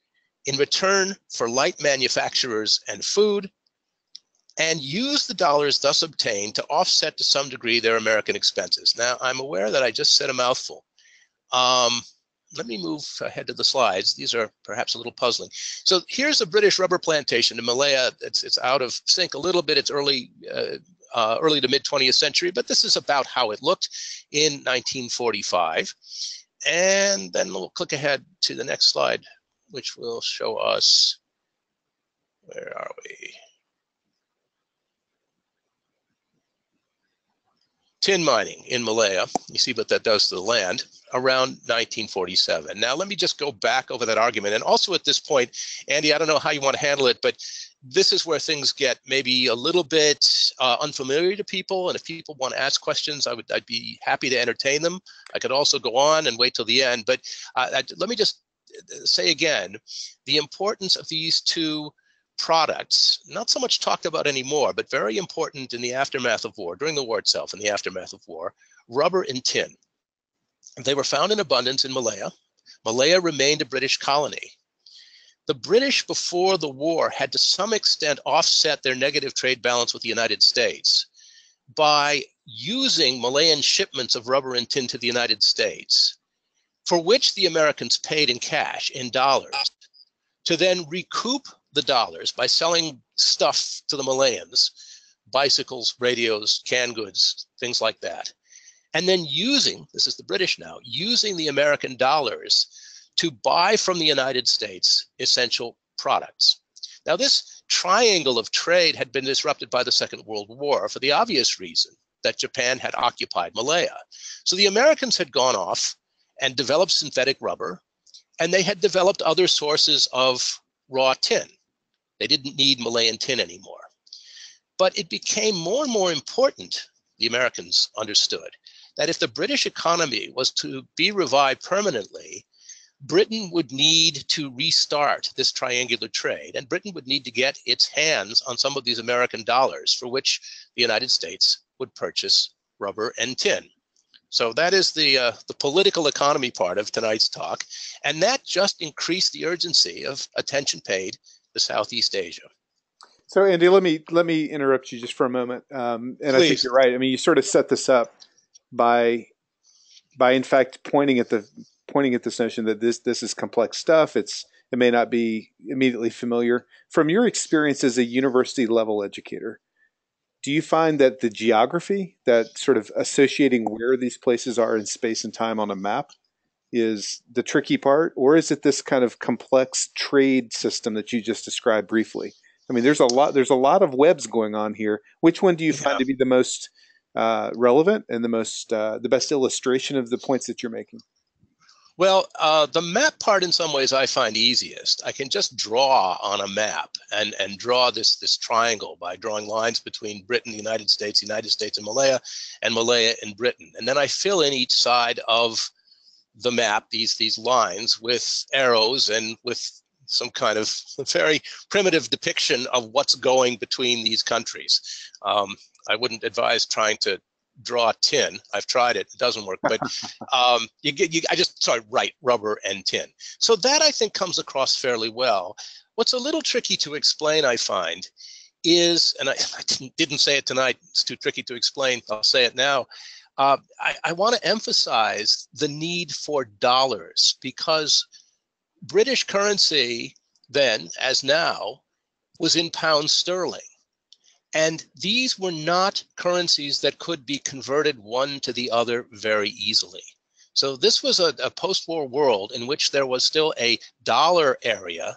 B: in return for light manufacturers and food, and use the dollars thus obtained to offset to some degree their American expenses. Now, I'm aware that I just said a mouthful. Let me move ahead to the slides. These are perhaps a little puzzling. So here's a British rubber plantation in Malaya. It's out of sync a little bit. It's early to mid 20th century, but this is about how it looked in 1945. And then we'll click ahead to the next slide, which will show us, where are we? Tin mining in Malaya. You see what that does to the land around 1947. Now, let me just go back over that argument. And also at this point, Andy, I don't know how you want to handle it, but this is where things get maybe a little bit unfamiliar to people. And if people want to ask questions, I'd be happy to entertain them. I could also go on and wait till the end. But let me just say again, the importance of these two products, not so much talked about anymore, but very important in the aftermath of war, during the war itself, in the aftermath of war, rubber and tin. They were found in abundance in Malaya. Malaya remained a British colony. The British before the war had to some extent offset their negative trade balance with the United States by using Malayan shipments of rubber and tin to the United States, for which the Americans paid in cash, in dollars, to then recoup the dollars by selling stuff to the Malayans, bicycles, radios, canned goods, things like that. And then using, this is the British now, using the American dollars to buy from the United States essential products. Now, this triangle of trade had been disrupted by the Second World War for the obvious reason that Japan had occupied Malaya. So the Americans had gone off and developed synthetic rubber, and they had developed other sources of raw tin. They didn't need Malayan tin anymore. But it became more and more important, the Americans understood, that if the British economy was to be revived permanently, Britain would need to restart this triangular trade, and Britain would need to get its hands on some of these American dollars for which the United States would purchase rubber and tin. So that is the political economy part of tonight's talk, and that just increased the urgency of attention paid to Southeast Asia.
A: So, Andy, let me interrupt you just for a moment, and
B: Please.
A: I think you're right. I mean, you sort of set this up by in fact pointing at this notion that this is complex stuff. It may not be immediately familiar. From your experience as a university level educator, do you find that the geography, that sort of associating where these places are in space and time on a map, is the tricky part, or is it this kind of complex trade system that you just described briefly? I mean, there's a lot of webs going on here. Which one do you find to be the most relevant and the best illustration of the points that you're making?
B: Well, the map part in some ways I find easiest. I can just draw on a map and draw this triangle by drawing lines between Britain, the United States and Malaya and Britain. And then I fill in each side of the map, these lines, with arrows and with some kind of very primitive depiction of what's going between these countries. I wouldn't advise trying to draw tin. I've tried it doesn't work, but I just write rubber and tin. So that I think comes across fairly well. What's a little tricky to explain, I find, is, and I didn't say it tonight, it's too tricky to explain, I'll say it now. I want to emphasize the need for dollars, because British currency then, as now, was in pounds sterling. And these were not currencies that could be converted one to the other very easily. So this was a post-war world in which there was still a dollar area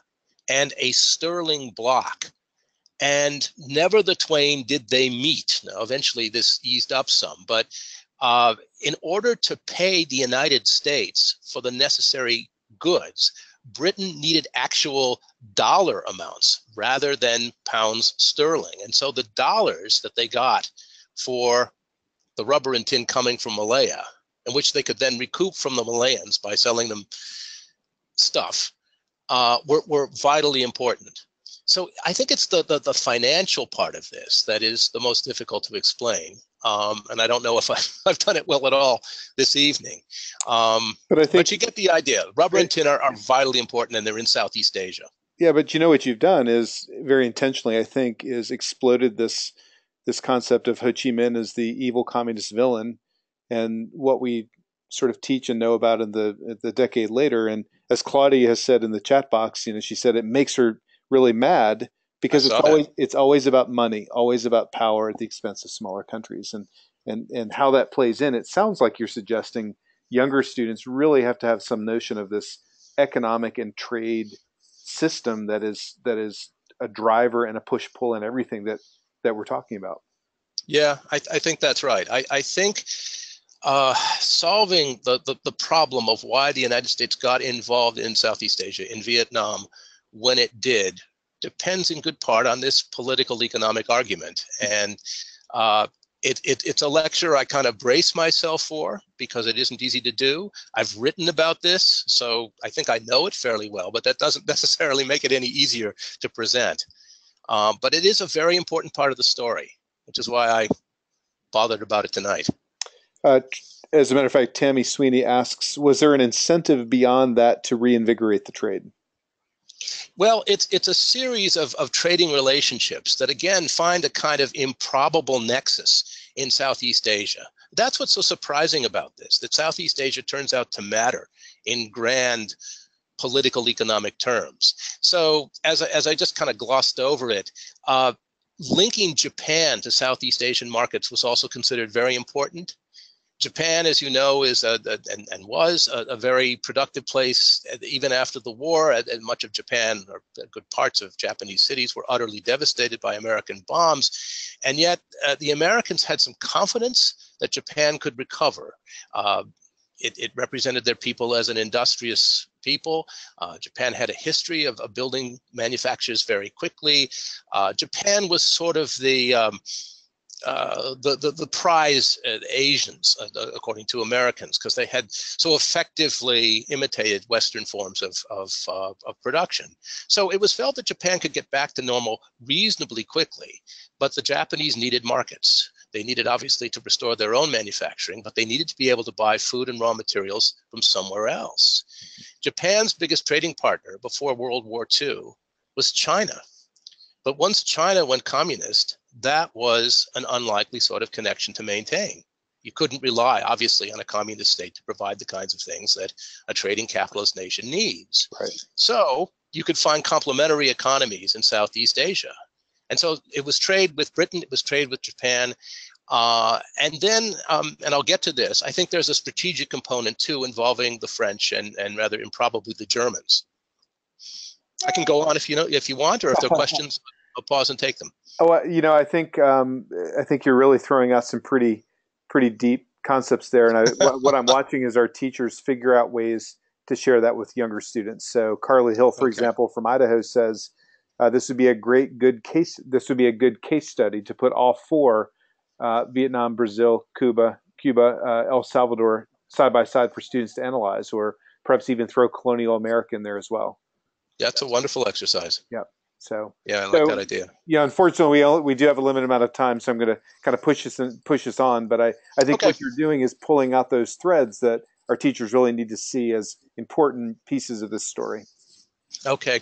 B: and a sterling block. And never the twain did they meet. Now, eventually this eased up some, but in order to pay the United States for the necessary goods, Britain needed actual dollar amounts rather than pounds sterling. And so the dollars that they got for the rubber and tin coming from Malaya, and which they could then recoup from the Malayans by selling them stuff, were vitally important. So I think it's the financial part of this that is the most difficult to explain. And I don't know if I've done it well at all this evening. But you get the idea. Rubber and tin are vitally important, and they're in Southeast Asia.
A: Yeah, but you know what you've done is very intentionally, I think, is exploded this concept of Ho Chi Minh as the evil communist villain, and what we sort of teach and know about in the decade later. And as Claudia has said in the chat box, she said it makes her really mad because it's always about money, always about power at the expense of smaller countries, and how that plays in. It sounds like you're suggesting younger students really have to have some notion of this economic and trade system that is a driver and a push-pull in everything that we're talking about.
B: Yeah, I think that's right. I think solving the problem of why the United States got involved in Southeast Asia, in Vietnam, when it did, depends in good part on this political economic argument. And it's a lecture I kind of brace myself for because it isn't easy to do. I've written about this, so I think I know it fairly well, but that doesn't necessarily make it any easier to present. But it is a very important part of the story, which is why I bothered about it tonight.
A: As a matter of fact, Tammy Sweeney asks, was there an incentive beyond that to reinvigorate the trade?
B: Well, it's a series of trading relationships that, again, find a kind of improbable nexus in Southeast Asia. That's what's so surprising about this, that Southeast Asia turns out to matter in grand political economic terms. So as I just kind of glossed over it, linking Japan to Southeast Asian markets was also considered very important. Japan, as you know, is and was a very productive place even after the war. And much of Japan, or good parts of Japanese cities, were utterly devastated by American bombs. And yet the Americans had some confidence that Japan could recover. It represented their people as an industrious people. Japan had a history of building manufactures very quickly. Japan was sort of the prize Asians, according to Americans, because they had so effectively imitated Western forms of production. So it was felt that Japan could get back to normal reasonably quickly, but the Japanese needed markets. They needed, obviously, to restore their own manufacturing, but they needed to be able to buy food and raw materials from somewhere else. Japan's biggest trading partner before World War II was China. But once China went communist, that was an unlikely sort of connection to maintain. You couldn't rely, obviously, on a communist state to provide the kinds of things that a trading capitalist nation needs.
A: Right.
B: So you could find complementary economies in Southeast Asia. And so it was trade with Britain, it was trade with Japan. And then, and I'll get to this, I think there's a strategic component too involving the French and rather improbably the Germans. I can go on if you want, or if there are questions, I'll pause and take them.
A: Oh, I think you're really throwing out some pretty deep concepts there, and what I'm watching is our teachers figure out ways to share that with younger students. So Carly Hill, for example, from Idaho, says this would be a good case study to put all four, Vietnam, Brazil, Cuba, El Salvador, side by side for students to analyze, or perhaps even throw colonial America in there as well.
B: That's a wonderful exercise.
A: Yep. So
B: yeah, I like that idea.
A: Yeah, unfortunately, we do have a limited amount of time, so I'm going to kind of push us on. But I think what you're doing is pulling out those threads that our teachers really need to see as important pieces of this story.
B: Okay.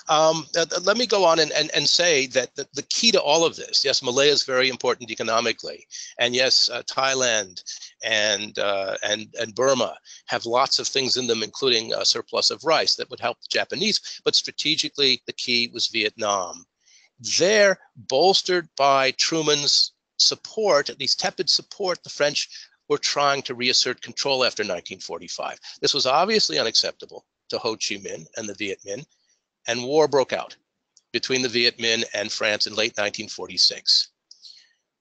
B: Let me go on and say that the key to all of this, yes, Malaya is very important economically, and yes, Thailand and Burma have lots of things in them, including a surplus of rice that would help the Japanese. But strategically, the key was Vietnam. There, bolstered by Truman's support, at least tepid support, the French were trying to reassert control after 1945. This was obviously unacceptable to Ho Chi Minh and the Viet Minh, and war broke out between the Viet Minh and France in late 1946.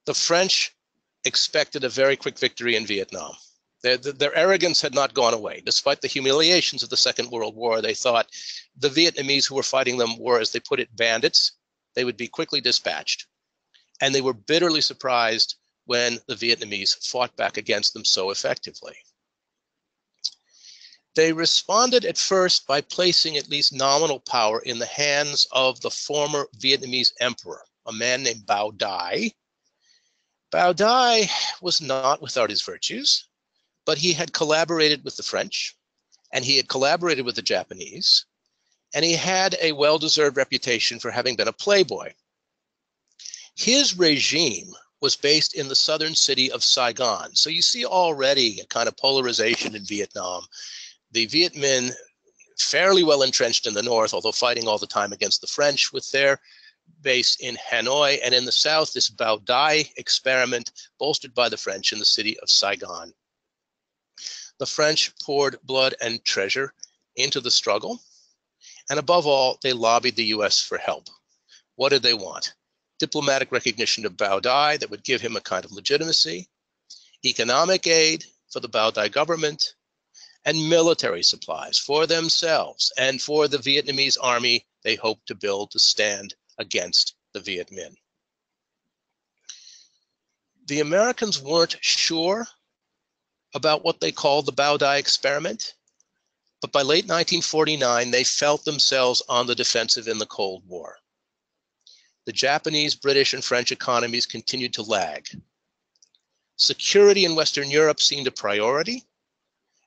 B: The French expected a very quick victory in Vietnam. Their arrogance had not gone away. Despite the humiliations of the Second World War, they thought the Vietnamese who were fighting them were, as they put it, bandits. They would be quickly dispatched. And they were bitterly surprised when the Vietnamese fought back against them so effectively. They responded at first by placing at least nominal power in the hands of the former Vietnamese emperor, a man named Bao Dai. Bao Dai was not without his virtues, but he had collaborated with the French, and he had collaborated with the Japanese, and he had a well-deserved reputation for having been a playboy. His regime was based in the southern city of Saigon. So you see already a kind of polarization in Vietnam. The Viet Minh, fairly well entrenched in the north, although fighting all the time against the French with their base in Hanoi, and in the south, this Bao Dai experiment bolstered by the French in the city of Saigon. The French poured blood and treasure into the struggle, and above all, they lobbied the US for help. What did they want? Diplomatic recognition of Bao Dai that would give him a kind of legitimacy, economic aid for the Bao Dai government, and military supplies for themselves and for the Vietnamese army they hoped to build to stand against the Viet Minh. The Americans weren't sure about what they called the Bao Dai experiment, but by late 1949, they felt themselves on the defensive in the Cold War. The Japanese, British, and French economies continued to lag. Security in Western Europe seemed a priority,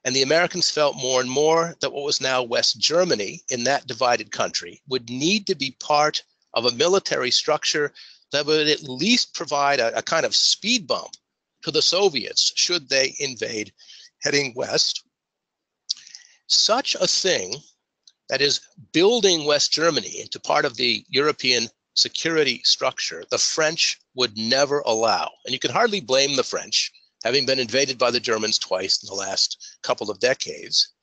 B: and the Americans felt more and more that what was now West Germany, in that divided country, would need to be part of a military structure that would at least provide a kind of speed bump to the Soviets should they invade heading west. Such a thing, that is building West Germany into part of the European security structure, the French would never allow. And you can hardly blame the French, having been invaded by the Germans twice in the last couple of decades,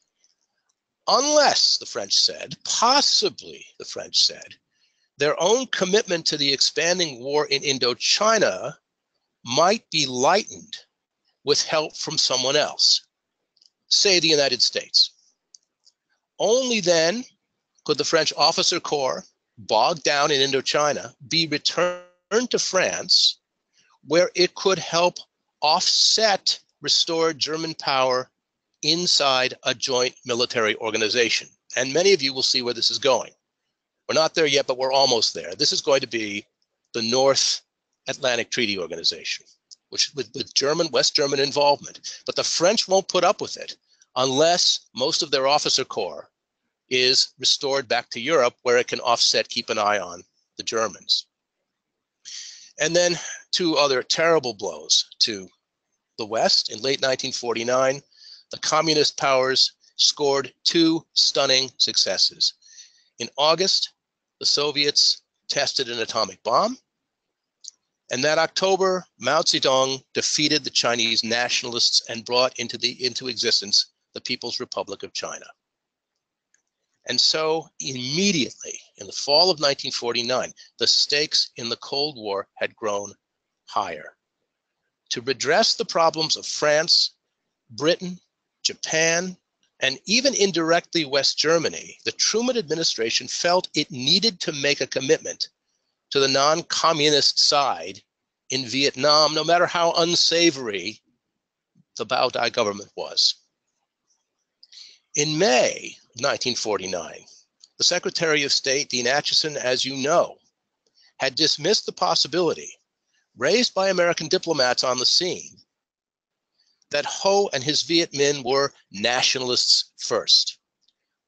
B: unless, the French said, possibly, the French said, their own commitment to the expanding war in Indochina might be lightened with help from someone else, say the United States. Only then could the French officer corps, bogged down in Indochina, be returned to France, where it could help offset restored German power inside a joint military organization. And many of you will see where this is going. We're not there yet, but we're almost there. This is going to be the North Atlantic Treaty Organization, which with West German involvement. But the French won't put up with it unless most of their officer corps is restored back to Europe, where it can offset, keep an eye on the Germans. And then two other terrible blows to the West. In late 1949, the communist powers scored two stunning successes. In August, the Soviets tested an atomic bomb. And that October, Mao Zedong defeated the Chinese nationalists and brought into existence the People's Republic of China. And so immediately, in the fall of 1949, the stakes in the Cold War had grown higher. To redress the problems of France, Britain, Japan, and even indirectly West Germany, the Truman administration felt it needed to make a commitment to the non-communist side in Vietnam, no matter how unsavory the Bao Dai government was. In May 1949, the Secretary of State, Dean Acheson, as you know, had dismissed the possibility raised by American diplomats on the scene that Ho and his Viet Minh were nationalists first.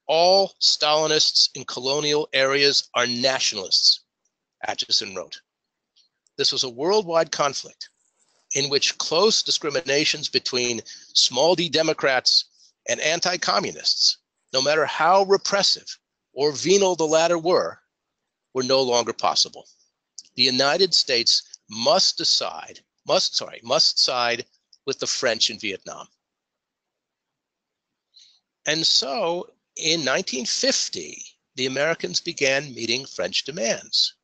B: All Stalinists in colonial areas are nationalists, Acheson wrote. This was a worldwide conflict in which close discriminations between small d Democrats and anti-communists, no matter how repressive or venal the latter were no longer possible. The United States must side with the French in Vietnam. And so in 1950, the Americans began meeting French demands.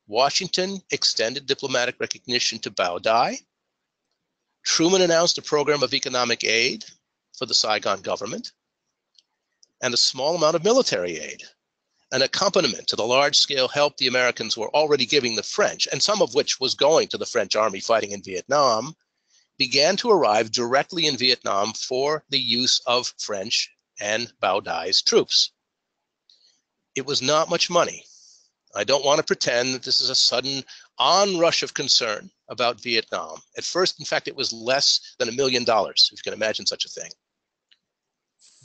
B: Washington extended diplomatic recognition to Bao Dai. Truman announced a program of economic aid for the Saigon government and a small amount of military aid, an accompaniment to the large-scale help the Americans were already giving the French, and some of which was going to the French army fighting in Vietnam, began to arrive directly in Vietnam for the use of French and Bao Dai's troops. It was not much money. I don't want to pretend that this is a sudden onrush of concern about Vietnam. At first, in fact, it was less than $1 million, if you can imagine such a thing.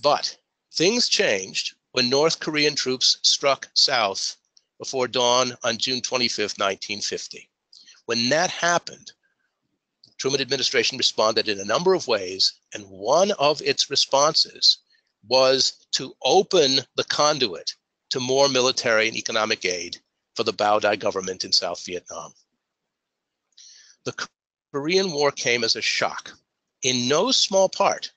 B: But things changed when North Korean troops struck south before dawn on June 25th, 1950. When that happened, the Truman administration responded in a number of ways, and one of its responses was to open the conduit to more military and economic aid for the Bao Dai government in South Vietnam. The Korean War came as a shock, in no small part,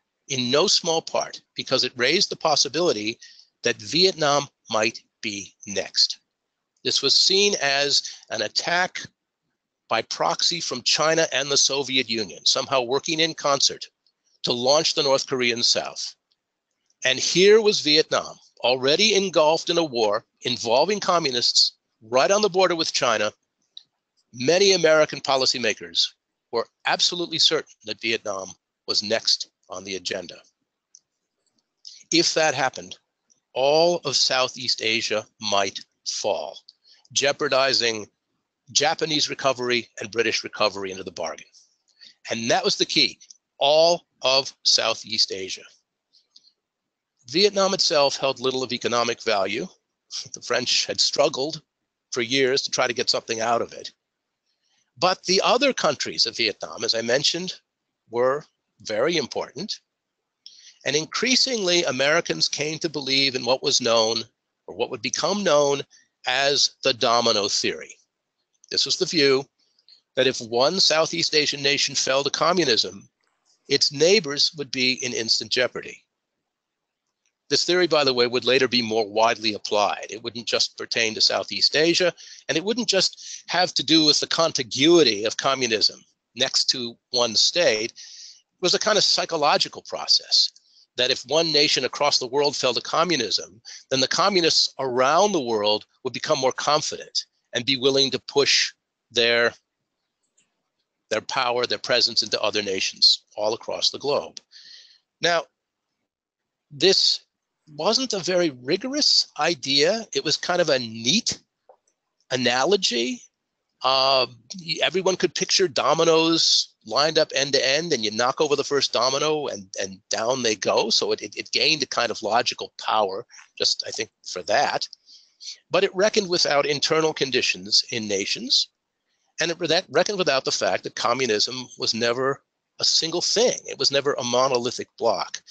B: because it raised the possibility that Vietnam might be next. This was seen as an attack by proxy from China and the Soviet Union, somehow working in concert to launch the North Korean South. And here was Vietnam, already engulfed in a war involving communists right on the border with China. Many American policymakers were absolutely certain that Vietnam was next on the agenda. If that happened, all of Southeast Asia might fall, jeopardizing Japanese recovery and British recovery into the bargain. And that was the key, all of Southeast Asia. Vietnam itself held little of economic value. The French had struggled for years to try to get something out of it. But the other countries of Vietnam, as I mentioned, were very important. And increasingly, Americans came to believe in what was known, or what would become known, as the domino theory. This was the view that if one Southeast Asian nation fell to communism, its neighbors would be in instant jeopardy. This theory, by the way, would later be more widely applied. It wouldn't just pertain to Southeast Asia, and it wouldn't just have to do with the contiguity of communism next to one state. It was a kind of psychological process that if one nation across the world fell to communism, then the communists around the world would become more confident and be willing to push their power, their presence into other nations all across the globe. Now, this wasn't a very rigorous idea. It was kind of a neat analogy. Everyone could picture dominoes lined up end to end, and you knock over the first domino and down they go. So it gained a kind of logical power, just I think for that. But it reckoned without internal conditions in nations, and it reckoned without the fact that communism was never a single thing. It was never a monolithic block.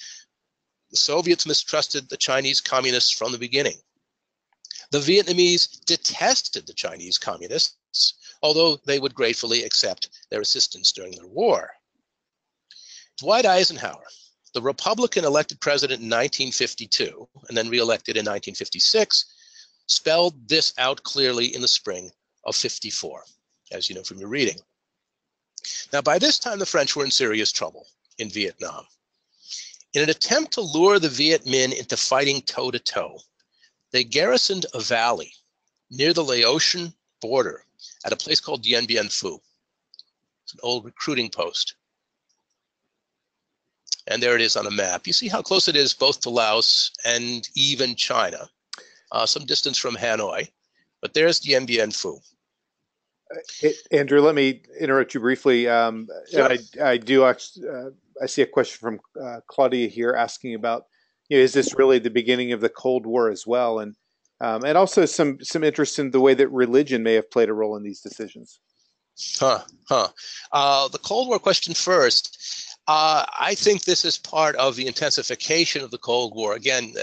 B: The Soviets mistrusted the Chinese communists from the beginning. The Vietnamese detested the Chinese communists, although they would gratefully accept their assistance during the war. Dwight Eisenhower, the Republican elected president in 1952 and then reelected in 1956, spelled this out clearly in the spring of '54, as you know from your reading. Now, by this time, the French were in serious trouble in Vietnam. In an attempt to lure the Viet Minh into fighting toe-to-toe, they garrisoned a valley near the Laotian border at a place called Dien Bien Phu. It's an old recruiting post. And there it is on a map. You see how close it is both to Laos and even China, some distance from Hanoi. But there's Dien Bien Phu.
A: Andrew, let me interrupt you briefly.
B: Sure.
A: And I do actually, I see a question from Claudia here asking about is this really the beginning of the Cold War as well? And also some interest in the way that religion may have played a role in these decisions.
B: The Cold War question first. I think this is part of the intensification of the Cold War. Again,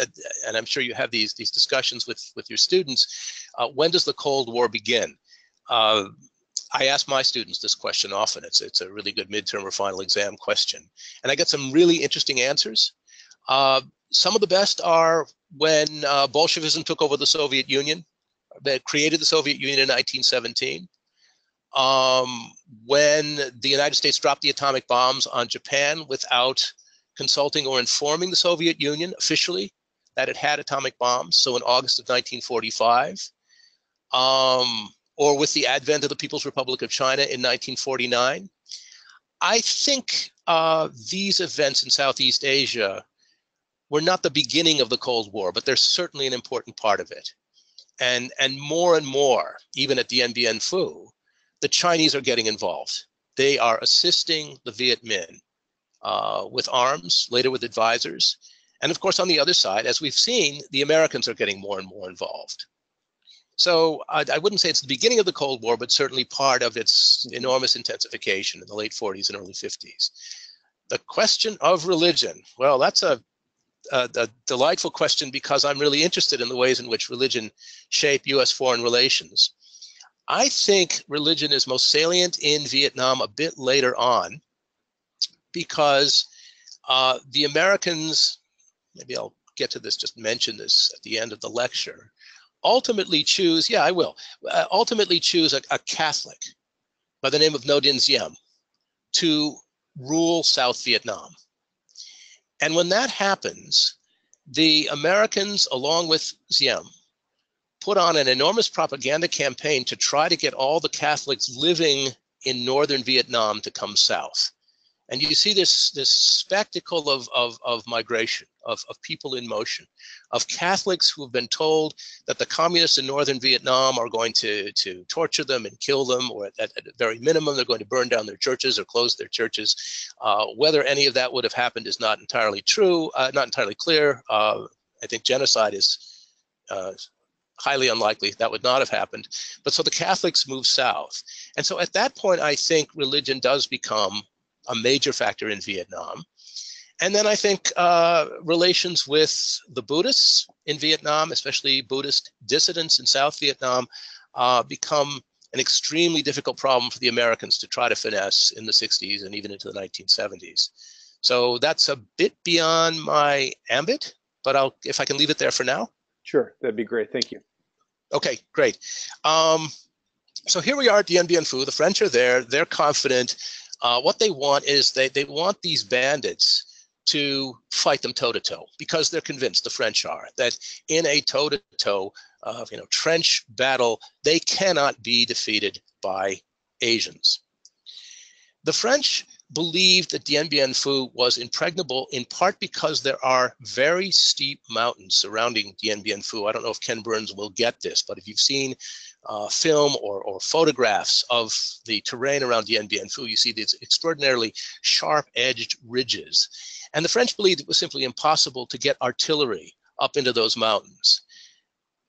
B: and I'm sure you have these discussions with your students. When does the Cold War begin? I ask my students this question often. It's a really good midterm or final exam question. And I get some really interesting answers. Some of the best are when Bolshevism took over the Soviet Union. They created the Soviet Union in 1917. When the United States dropped the atomic bombs on Japan without consulting or informing the Soviet Union officially that it had atomic bombs, so in August of 1945, or with the advent of the People's Republic of China in 1949. I think these events in Southeast Asia were not the beginning of the Cold War, but they're certainly an important part of it. And more, even at Dien Bien Phu, the Chinese are getting involved. They are assisting the Viet Minh with arms, later with advisors. And of course, on the other side, as we've seen, the Americans are getting more and more involved. So I wouldn't say it's the beginning of the Cold War, but certainly part of its enormous intensification in the late 40s and early 50s. The question of religion, well, that's a delightful question because I'm really interested in the ways in which religion shaped U.S. foreign relations. I think religion is most salient in Vietnam a bit later on because the Americans, maybe I'll get to this, just mention this at the end of the lecture, ultimately choose, I will, ultimately choose a Catholic by the name of Ngo Dinh Diem to rule South Vietnam. And when that happens, the Americans, along with Diem, put on an enormous propaganda campaign to try to get all the Catholics living in northern Vietnam to come south. And you see this spectacle of migration, of people in motion, of Catholics who have been told that the communists in northern Vietnam are going to torture them and kill them, or at a very minimum, they're going to burn down their churches or close their churches. Whether any of that would have happened is not entirely true, not entirely clear. I think genocide is highly unlikely. That would not have happened. But so the Catholics move south. And so at that point, I think religion does become a major factor in Vietnam. And then I think relations with the Buddhists in Vietnam, especially Buddhist dissidents in South Vietnam, become an extremely difficult problem for the Americans to try to finesse in the 60s and even into the 1970s. So that's a bit beyond my ambit, but if I can leave it there for now.
A: Sure, that'd be great. Thank you.
B: Okay, great. So here we are at Dien Bien Phu. The French are there. They're confident. What they want is they want these bandits to fight them toe-to-toe because they're convinced, the French are, that in a toe-to-toe trench battle, they cannot be defeated by Asians. The French believed that Dien Bien Phu was impregnable in part because there are very steep mountains surrounding Dien Bien Phu. I don't know if Ken Burns will get this, but if you've seen film or photographs of the terrain around Dien Bien Phu, you see these extraordinarily sharp-edged ridges. And the French believed it was simply impossible to get artillery up into those mountains.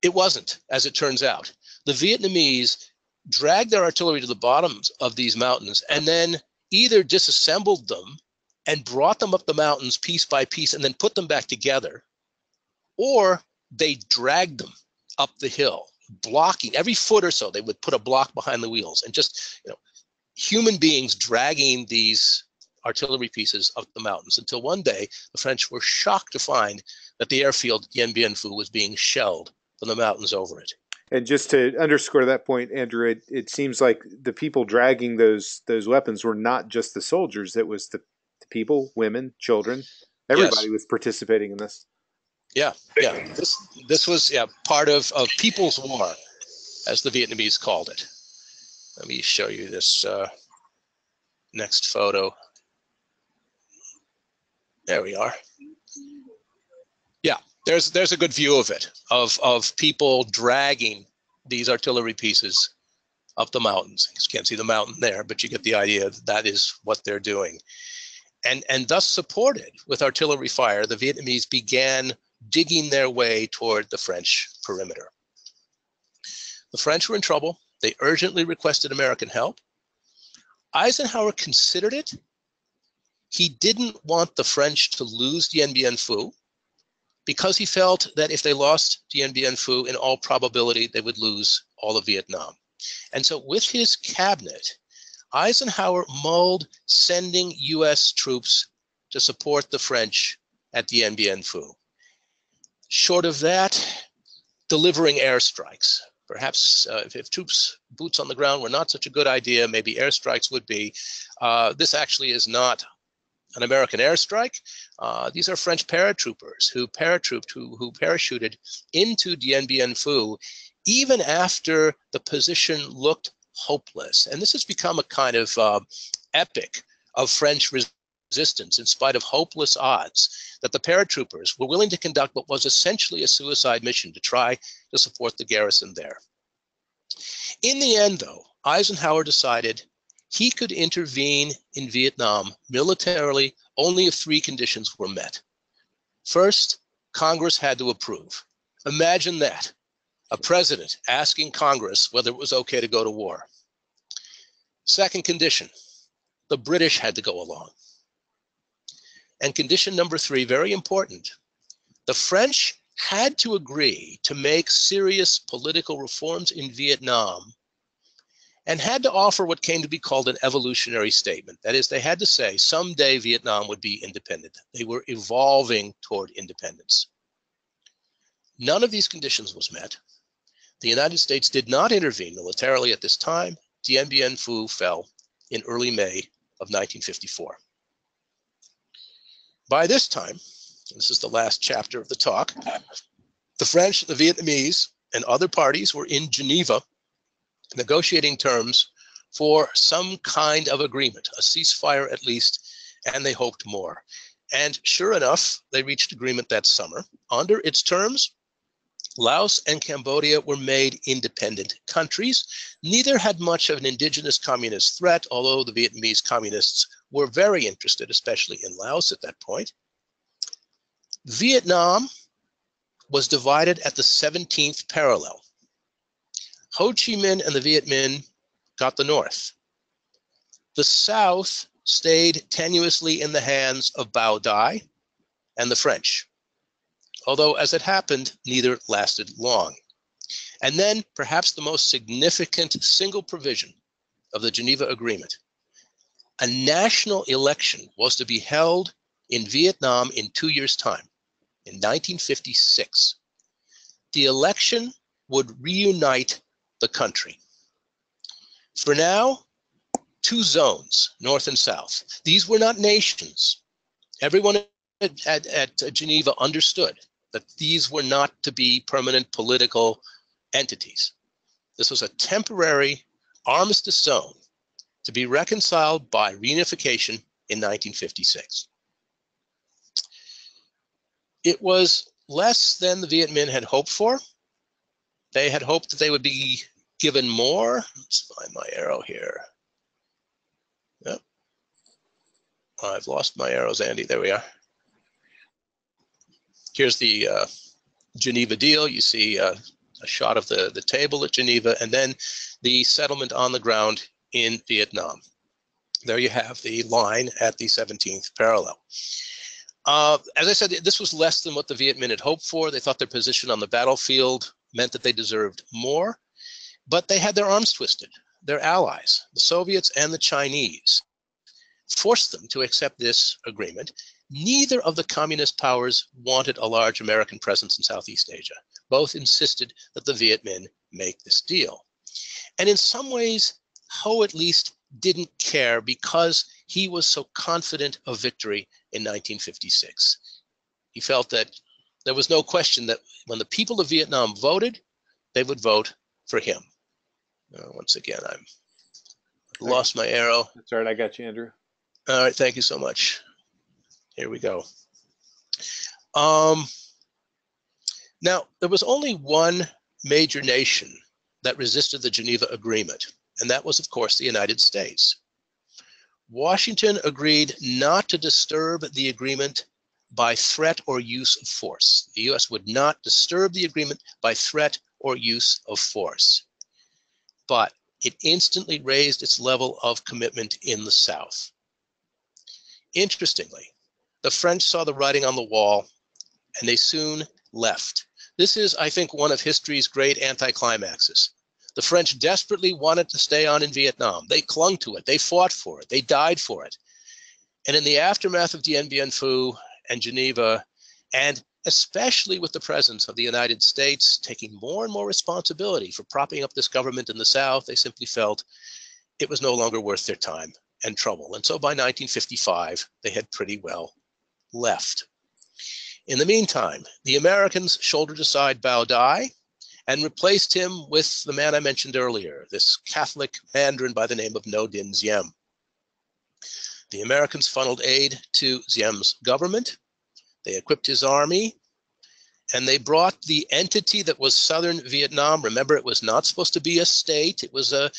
B: It wasn't, as it turns out. The Vietnamese dragged their artillery to the bottoms of these mountains and then either disassembled them and brought them up the mountains piece by piece and then put them back together, or they dragged them up the hill, blocking every foot or so. They would put a block behind the wheels and just, human beings dragging these artillery pieces up the mountains until one day the French were shocked to find that the airfield Dien Bien Phu was being shelled from the mountains over it.
A: And just to underscore that point, Andrew, it seems like the people dragging those weapons were not just the soldiers. It was the people, women, children. Everybody was participating in this.
B: Yeah. This was part of People's War, as the Vietnamese called it. Let me show you this next photo. There we are. Yeah. There's a good view of it, of people dragging these artillery pieces up the mountains. You can't see the mountain there, but you get the idea that is what they're doing. and thus supported with artillery fire, the Vietnamese began digging their way toward the French perimeter. The French were in trouble. They urgently requested American help. Eisenhower considered it. He didn't want the French to lose Dien Bien Phu because he felt that if they lost Dien Bien Phu, in all probability, they would lose all of Vietnam. And so with his cabinet, Eisenhower mulled sending US troops to support the French at Dien Bien Phu. Short of that, delivering airstrikes. Perhaps if troops, boots on the ground were not such a good idea, maybe airstrikes would be. This actually is not an American airstrike. These are French paratroopers who paratrooped, who parachuted into Dien Bien Phu even after the position looked hopeless. And this has become a kind of epic of French resistance in spite of hopeless odds, that the paratroopers were willing to conduct what was essentially a suicide mission to try to support the garrison there. In the end, though, Eisenhower decided he could intervene in Vietnam militarily only if three conditions were met. First, Congress had to approve. Imagine that, a president asking Congress whether it was okay to go to war. Second condition, the British had to go along. And condition number three, very important, the French had to agree to make serious political reforms in Vietnam and had to offer what came to be called an evolutionary statement. That is, they had to say someday Vietnam would be independent. They were evolving toward independence. None of these conditions was met. The United States did not intervene militarily at this time. Dien Bien Phu fell in early May of 1954. By this time, this is the last chapter of the talk, the French, the Vietnamese, and other parties were in Geneva negotiating terms for some kind of agreement, a ceasefire at least, and they hoped more. And sure enough, they reached agreement that summer. Under its terms, Laos and Cambodia were made independent countries. Neither had much of an indigenous communist threat, although the Vietnamese communists were very interested, especially in Laos at that point. Vietnam was divided at the 17th parallel. Ho Chi Minh and the Viet Minh got the north. The south stayed tenuously in the hands of Bao Dai and the French, although as it happened, neither lasted long. And then perhaps the most significant single provision of the Geneva Agreement, a national election was to be held in Vietnam in 2 years' time, in 1956. The election would reunite the country. For now, two zones, north and south. These were not nations. Everyone at Geneva understood that these were not to be permanent political entities. This was a temporary armistice zone to be reconciled by reunification in 1956. It was less than the Viet Minh had hoped for. They had hoped that they would be given more. Let's find my arrow here. Yep. I've lost my arrows, Andy. There we are. Here's the Geneva deal. You see a shot of the table at Geneva, and then the settlement on the ground in Vietnam. There you have the line at the 17th parallel. As I said, this was less than what the Viet Minh had hoped for. They thought their position on the battlefield meant that they deserved more, but they had their arms twisted. Their allies, the Soviets and the Chinese, forced them to accept this agreement. Neither of the communist powers wanted a large American presence in Southeast Asia. Both insisted that the Viet Minh make this deal. And in some ways, Ho at least didn't care because he was so confident of victory in 1956. He felt that there was no question that when the people of Vietnam voted, they would vote for him. Once again, I've lost my arrow.
A: That's all right, I got you, Andrew.
B: All right, thank you so much. Here we go. Now, there was only one major nation that resisted the Geneva Agreement, and that was, of course, the United States. Washington agreed not to disturb the agreement by threat or use of force. The U.S. would not disturb the agreement by threat or use of force. But it instantly raised its level of commitment in the South. Interestingly, the French saw the writing on the wall and they soon left. This is, I think, one of history's great anticlimaxes. The French desperately wanted to stay on in Vietnam. They clung to it. They fought for it. They died for it. And in the aftermath of Dien Bien Phu and Geneva, and especially with the presence of the United States taking more and more responsibility for propping up this government in the South, they simply felt it was no longer worth their time and trouble. And so by 1955, they had pretty well left. In the meantime, the Americans shouldered aside Bao Dai and replaced him with the man I mentioned earlier, this Catholic Mandarin by the name of No Dinh Diem. The Americans funneled aid to Diem's government. They equipped his army, and they brought the entity that was Southern Vietnam. Remember, it was not supposed to be a state. It was an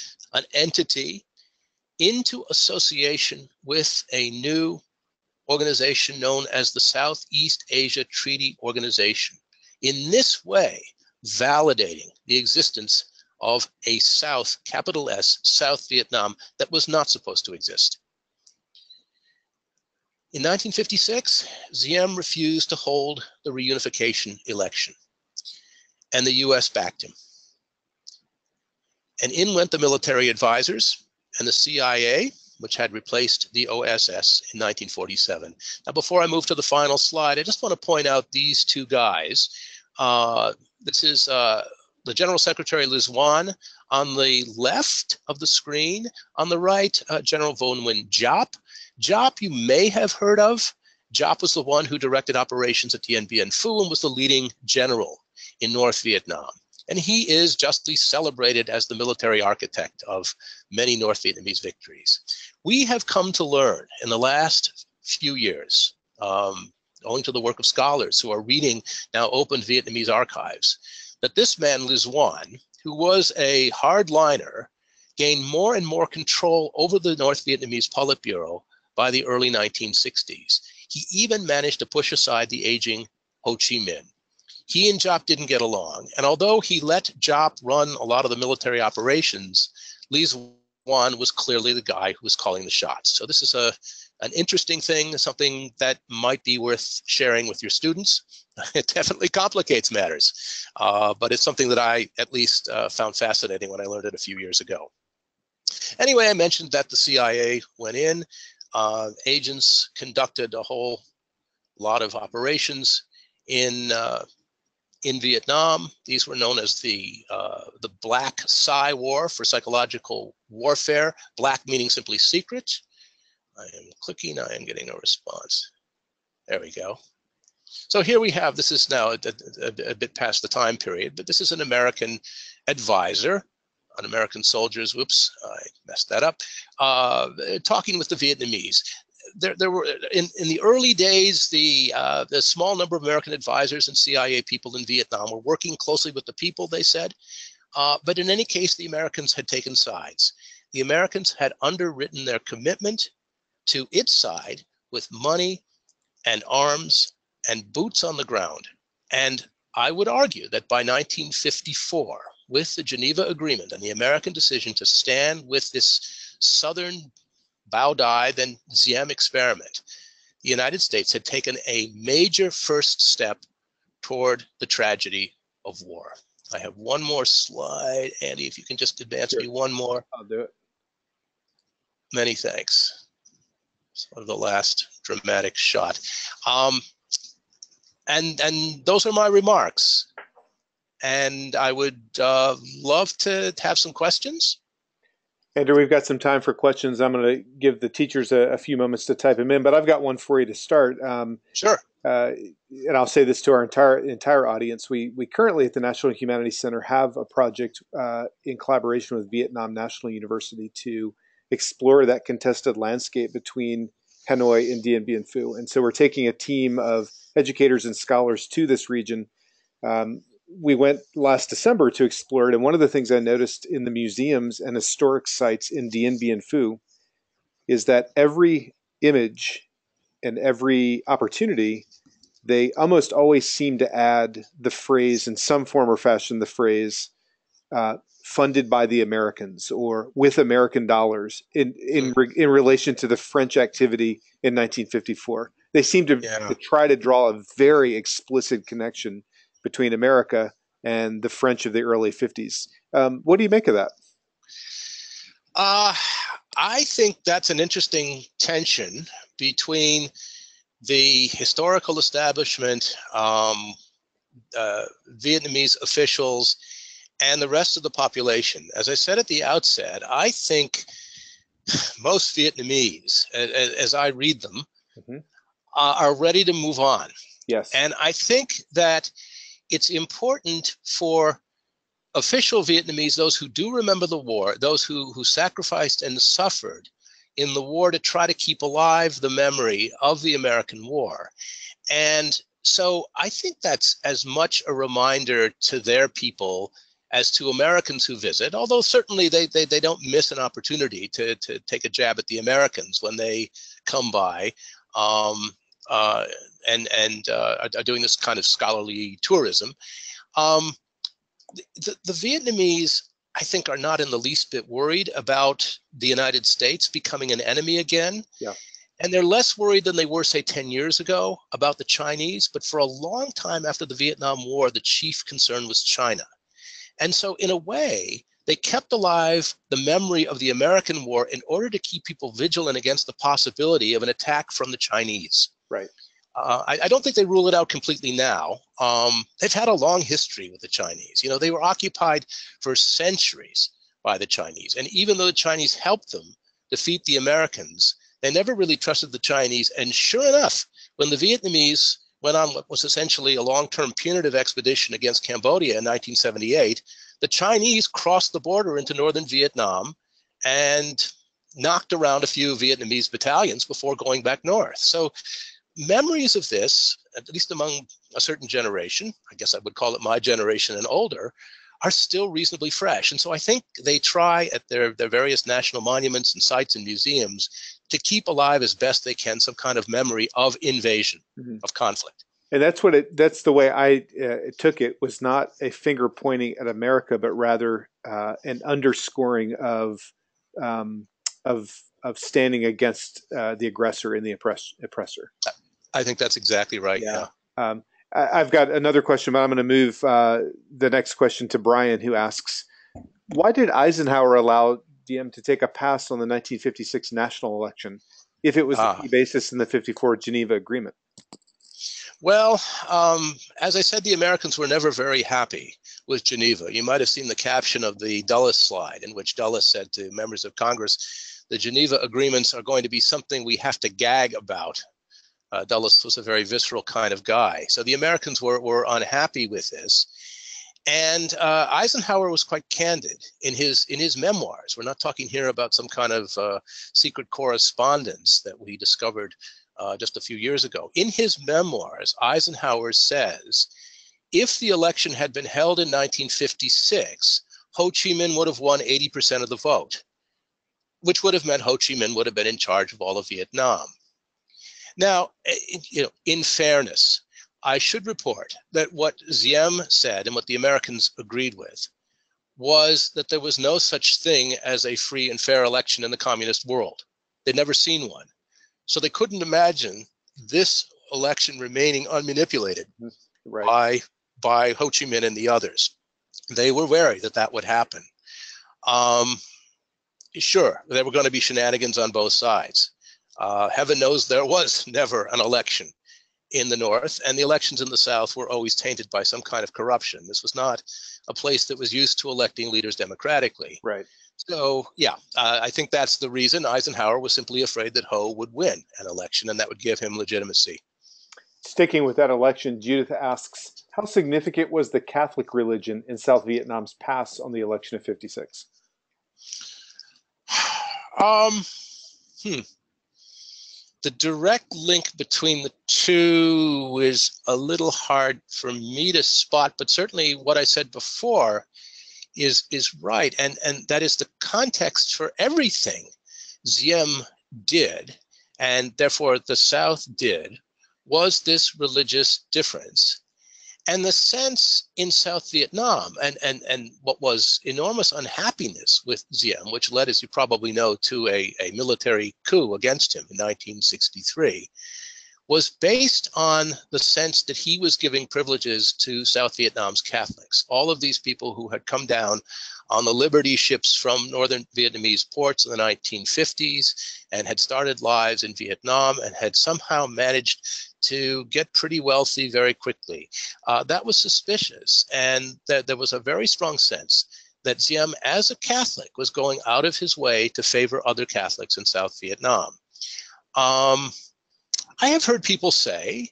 B: entity into association with a new organization known as the Southeast Asia Treaty Organization. In this way, validating the existence of a South, capital S, South Vietnam that was not supposed to exist. In 1956, Diem refused to hold the reunification election, and the US backed him. And in went the military advisors and the CIA, which had replaced the OSS in 1947. Now, before I move to the final slide, I just want to point out these two guys. This is the General Secretary Liz Wan on the left of the screen. On the right, General Von Nguyen Giap. Giap you may have heard of. Giap was the one who directed operations at Dien Bien Phu and was the leading general in North Vietnam. And he is justly celebrated as the military architect of many North Vietnamese victories. We have come to learn in the last few years, owing to the work of scholars who are reading now open Vietnamese archives, that this man, Liz Wan, who was a hardliner, gained more and more control over the North Vietnamese Politburo by the early 1960s. He even managed to push aside the aging Ho Chi Minh. He and Giap didn't get along. And although he let Giap run a lot of the military operations, Liz Wan was clearly the guy who was calling the shots. So this is an interesting thing, something that might be worth sharing with your students. It definitely complicates matters, but it's something that I at least found fascinating when I learned it a few years ago. Anyway, I mentioned that the CIA went in. Agents conducted a whole lot of operations in Vietnam. These were known as the Black Psy War for psychological warfare. Black meaning simply secret. I am clicking, I am getting no response. There we go. So here we have, this is now a bit past the time period, but this is an American advisor on American soldiers, whoops, I messed that up, talking with the Vietnamese. There were, in the early days, the small number of American advisors and CIA people in Vietnam were working closely with the people, they said. But in any case, the Americans had taken sides. The Americans had underwritten their commitment to its side with money and arms and boots on the ground. And I would argue that by 1954, with the Geneva Agreement and the American decision to stand with this Southern Bao Dai, then Diem experiment, the United States had taken a major first step toward the tragedy of war. I have one more slide. Andy, if you can just advance me one more.
A: I'll do it.
B: Many thanks. Sort of the last dramatic shot. And those are my remarks. And I would love to have some questions.
A: Andrew, we've got some time for questions. I'm going to give the teachers a few moments to type them in, but I've got one for you to start.
B: Sure.
A: And I'll say this to our entire audience. We currently at the National Humanities Center have a project in collaboration with Vietnam National University to explore that contested landscape between Hanoi and Dien Bien Phu. And so we're taking a team of educators and scholars to this region. We went last December to explore it, and one of the things I noticed in the museums and historic sites in Dien Bien Phu is that every image and every opportunity, they almost always seem to add the phrase in some form or fashion, the phrase funded by the Americans or with American dollars in relation to the French activity in 1954. They seem to try to draw a very explicit connection between America and the French of the early 50s. What do you make of that?
B: I think that's an interesting tension between the historical establishment, Vietnamese officials, and the rest of the population. As I said at the outset, I think most Vietnamese, as I read them, are ready to move on.
A: Yes.
B: And I think that it's important for official Vietnamese, those who do remember the war, those who sacrificed and suffered in the war, to try to keep alive the memory of the American war. And so I think that's as much a reminder to their people as to Americans who visit, although certainly they don't miss an opportunity to take a jab at the Americans when they come by and are doing this kind of scholarly tourism. The Vietnamese, I think, are not in the least bit worried about the United States becoming an enemy again.
A: Yeah.
B: And they're less worried than they were, say, 10 years ago about the Chinese. But for a long time after the Vietnam War, the chief concern was China. And so in a way, they kept alive the memory of the American war in order to keep people vigilant against the possibility of an attack from the Chinese.
A: Right.
B: I don't think they rule it out completely now. They've had a long history with the Chinese. You know, they were occupied for centuries by the Chinese. And even though the Chinese helped them defeat the Americans, they never really trusted the Chinese. And sure enough, when the Vietnamese went on what was essentially a long-term punitive expedition against Cambodia in 1978, the Chinese crossed the border into northern Vietnam and knocked around a few Vietnamese battalions before going back north. So memories of this, at least among a certain generation, I guess I would call it my generation and older, are still reasonably fresh. And so I think they try at their various national monuments and sites and museums to keep alive as best they can some kind of memory of invasion, of conflict.
A: And that's the way I took it, was not a finger pointing at America, but rather an underscoring of standing against the aggressor and the oppressor.
B: I think that's exactly right. Yeah.
A: I've got another question, but I'm going to move the next question to Brian, who asks, why did Eisenhower allow Diem to take a pass on the 1956 national election if it was the key basis in the 54 Geneva Agreement?
B: Well, as I said, the Americans were never very happy with Geneva. You might have seen the caption of the Dulles slide, in which Dulles said to members of Congress, the Geneva agreements are going to be something we have to gag about. Dulles was a very visceral kind of guy. So the Americans were unhappy with this. And Eisenhower was quite candid in his memoirs. We're not talking here about some kind of secret correspondence that we discovered just a few years ago. In his memoirs, Eisenhower says, if the election had been held in 1956, Ho Chi Minh would have won 80% of the vote, which would have meant Ho Chi Minh would have been in charge of all of Vietnam. Now, in fairness, I should report that what Diem said and what the Americans agreed with was that there was no such thing as a free and fair election in the communist world. They'd never seen one. So they couldn't imagine this election remaining unmanipulated by Ho Chi Minh and the others. They were wary that that would happen. Sure, there were going to be shenanigans on both sides. Heaven knows there was never an election in the North, and the elections in the South were always tainted by some kind of corruption. This was not a place that was used to electing leaders democratically.
A: Right.
B: So, yeah, I think that's the reason. Eisenhower was simply afraid that Ho would win an election, and that would give him legitimacy.
A: Sticking with that election, Judith asks, how significant was the Catholic religion in South Vietnam's pass on the election of 56?
B: The direct link between the two is a little hard for me to spot, but certainly what I said before is right, and that is the context for everything Diem did, and therefore the South did, was this religious difference. And the sense in South Vietnam, and what was enormous unhappiness with Diem, which led, as you probably know, to a military coup against him in 1963, was based on the sense that he was giving privileges to South Vietnam's Catholics. All of these people who had come down on the Liberty ships from northern Vietnamese ports in the 1950s and had started lives in Vietnam and had somehow managed to get pretty wealthy very quickly. That was suspicious, and that there was a very strong sense that Diem, as a Catholic, was going out of his way to favor other Catholics in South Vietnam. I have heard people say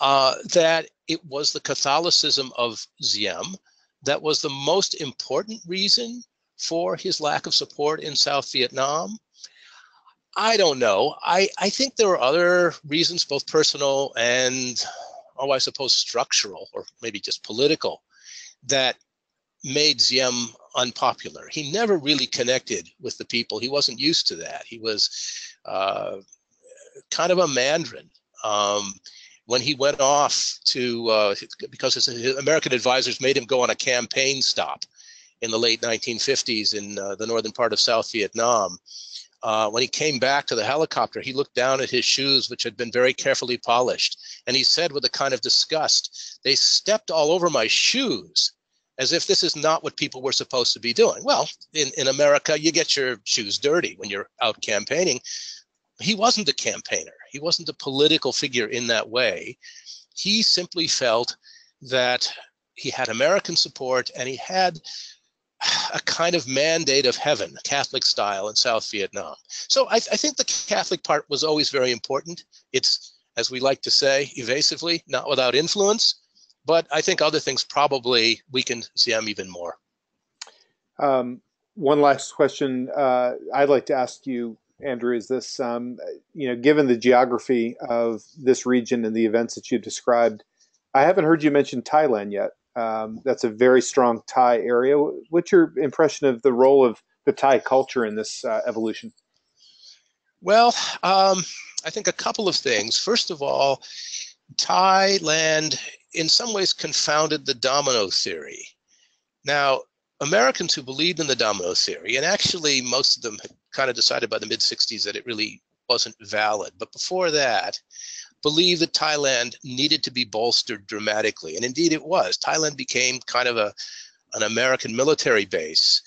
B: that it was the Catholicism of Diem that was the most important reason for his lack of support in South Vietnam. I don't know. I think there were other reasons, both personal and, I suppose, structural, or maybe just political, that made Diem unpopular. He never really connected with the people. He wasn't used to that. He was kind of a Mandarin. When he went off to, because his American advisors made him go on a campaign stop in the late 1950s in the northern part of South Vietnam, when he came back to the helicopter, he looked down at his shoes, which had been very carefully polished, and he said with a kind of disgust, "They stepped all over my shoes," as if this is not what people were supposed to be doing. Well, in America, you get your shoes dirty when you're out campaigning. He wasn't a campaigner. He wasn't a political figure in that way. He simply felt that he had American support and he had a kind of mandate of heaven, Catholic style, in South Vietnam. So I think the Catholic part was always very important. It's, as we like to say, evasively, not without influence. But I think other things probably weakened Diem even more.
A: One last question I'd like to ask you, Andrew, is this, given the geography of this region and the events that you've described, I haven't heard you mention Thailand yet. That's a very strong Thai area. What's your impression of the role of the Thai culture in this evolution?
B: Well, I think a couple of things. First of all, Thailand in some ways confounded the domino theory. Now, Americans who believed in the domino theory, and actually most of them had kind of decided by the mid-60s that it really wasn't valid, but before that, believed that Thailand needed to be bolstered dramatically. And indeed it was. Thailand became kind of an American military base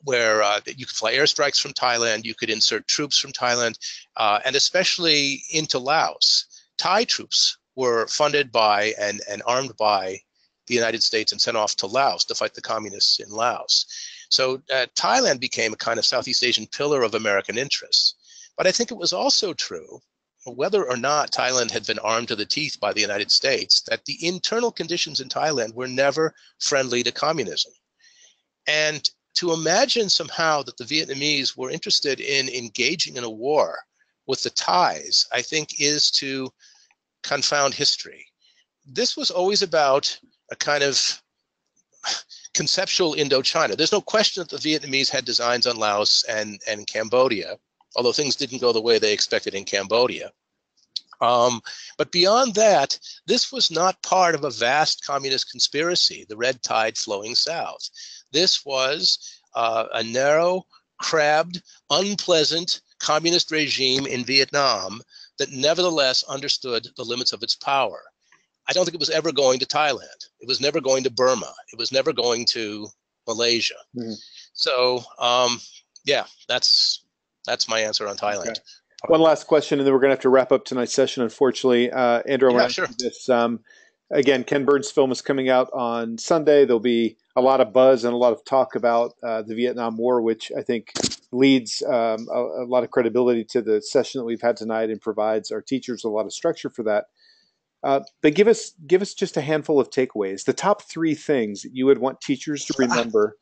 B: where you could fly airstrikes from Thailand, you could insert troops from Thailand, and especially into Laos. Thai troops were funded by and armed by the United States and sent off to Laos to fight the communists in Laos. So Thailand became a kind of Southeast Asian pillar of American interests. But I think it was also true, whether or not Thailand had been armed to the teeth by the United States, that the internal conditions in Thailand were never friendly to communism. And to imagine somehow that the Vietnamese were interested in engaging in a war with the Thais, I think is to confound history. This was always about a kind of conceptual Indochina. There's no question that the Vietnamese had designs on Laos and Cambodia, although things didn't go the way they expected in Cambodia. But beyond that, this was not part of a vast communist conspiracy, the red tide flowing south. This was a narrow, crabbed, unpleasant communist regime in Vietnam that nevertheless understood the limits of its power. I don't think it was ever going to Thailand. It was never going to Burma. It was never going to Malaysia. Mm-hmm. So, yeah, that's my answer on Thailand. Okay.
A: One last question, and then we're going to have to wrap up tonight's session, unfortunately. Andrew, I want to ask you this. Again, Ken Burns' film is coming out on Sunday. There'll be a lot of buzz and a lot of talk about the Vietnam War, which I think leads a lot of credibility to the session that we've had tonight and provides our teachers a lot of structure for that. But give us just a handful of takeaways, the top 3 things that you would want teachers to remember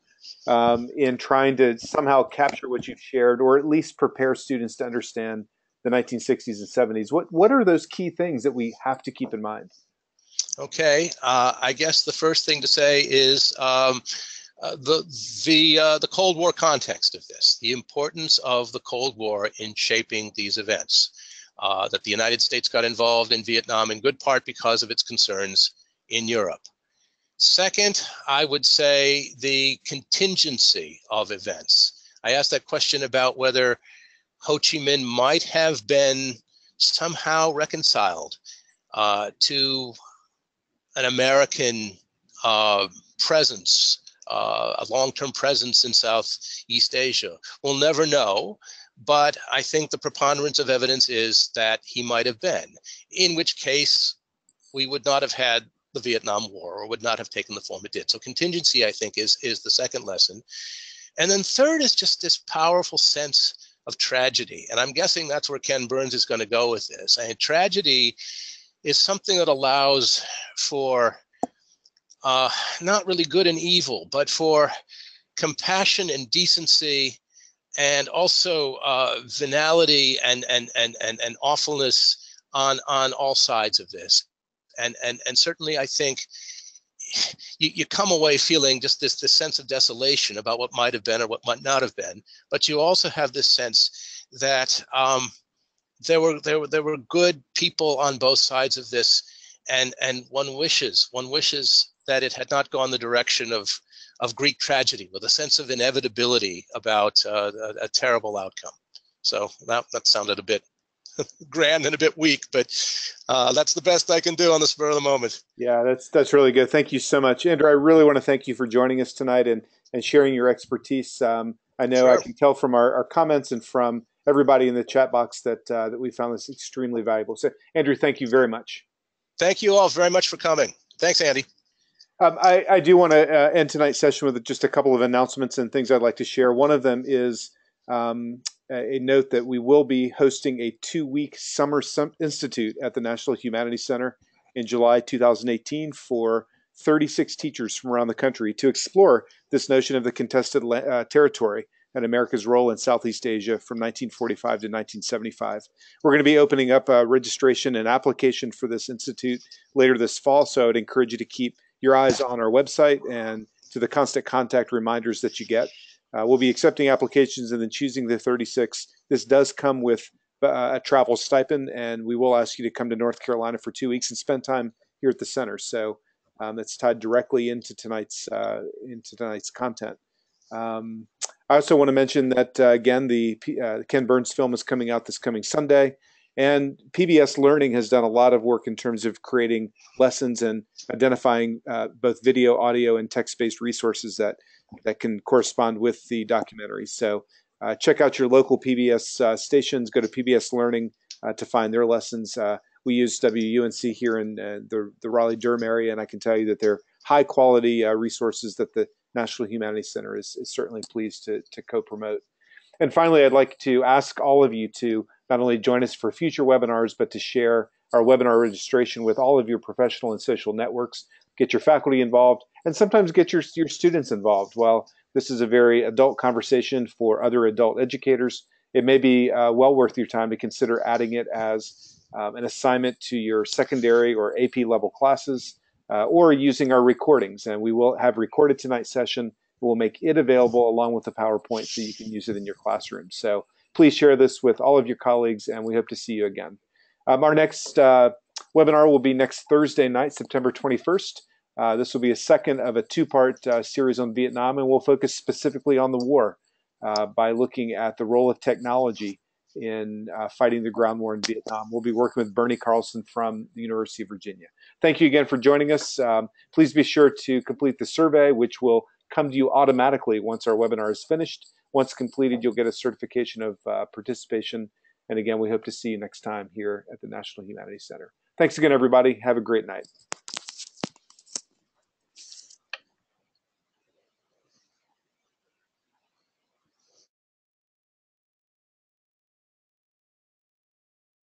A: in trying to somehow capture what you've shared, or at least prepare students to understand the 1960s and 70s. What are those key things that we have to keep in mind?
B: Okay, I guess the first thing to say is the Cold War context of this, the importance of the Cold War in shaping these events, that the United States got involved in Vietnam in good part because of its concerns in Europe. Second, I would say the contingency of events. I asked that question about whether Ho Chi Minh might have been somehow reconciled to an American presence, a long-term presence in Southeast Asia. We'll never know, but I think the preponderance of evidence is that he might have been, in which case we would not have had the Vietnam War, or would not have taken the form it did. So contingency, I think, is the second lesson. And then third is just this powerful sense of tragedy. And I'm guessing that's where Ken Burns is going to go with this. And tragedy is something that allows for not really good and evil, but for compassion and decency, and also venality and awfulness on all sides of this. And certainly, I think you come away feeling just this sense of desolation about what might have been or what might not have been. But you also have this sense that there were good people on both sides of this, and one wishes that it had not gone the direction of Greek tragedy, with a sense of inevitability about a terrible outcome. So that sounded a bit grand and a bit weak, but that's the best I can do on the spur of the moment.
A: Yeah, that's really good. Thank you so much, Andrew. I really want to thank you for joining us tonight and sharing your expertise. I know
B: Sure.
A: I can tell from our comments and from everybody in the chat box that we found this extremely valuable. So, Andrew, thank you very much.
B: Thank you all very much for coming. Thanks, Andy.
A: I do want to end tonight's session with just a couple of announcements and things I'd like to share. One of them is a note that we will be hosting a 2-week summer institute at the National Humanities Center in July 2018 for 36 teachers from around the country to explore this notion of the contested territory and America's role in Southeast Asia from 1945 to 1975. We're going to be opening up registration and application for this institute later this fall, so I would encourage you to keep your eyes on our website and to the constant contact reminders that you get. We'll be accepting applications and then choosing the 36. This does come with a travel stipend, and we will ask you to come to North Carolina for 2 weeks and spend time here at the center. So it's tied directly into tonight's content. I also want to mention that again, the Ken Burns film is coming out this coming Sunday, and PBS Learning has done a lot of work in terms of creating lessons and identifying both video, audio, and text-based resources that can correspond with the documentary. So check out your local PBS stations. Go to PBS Learning to find their lessons. We use WUNC here in the Raleigh-Durham area, and I can tell you that they're high-quality resources that the National Humanities Center is certainly pleased to co-promote. And finally, I'd like to ask all of you to not only join us for future webinars, but to share our webinar registration with all of your professional and social networks. Get your faculty involved, and sometimes get your students involved. While this is a very adult conversation for other adult educators, it may be well worth your time to consider adding it as an assignment to your secondary or AP level classes, or using our recordings. And we will have recorded tonight's session. We'll make it available along with the PowerPoint so you can use it in your classroom. So please share this with all of your colleagues, and we hope to see you again. Our next webinar will be next Thursday night, September 21st. This will be a second of a 2-part series on Vietnam, and we'll focus specifically on the war by looking at the role of technology in fighting the ground war in Vietnam. We'll be working with Bernie Carlson from the University of Virginia. Thank you again for joining us. Please be sure to complete the survey, which will come to you automatically once our webinar is finished. Once completed, you'll get a certification of participation. And again, we hope to see you next time here at the National Humanities Center. Thanks again, everybody. Have a great night.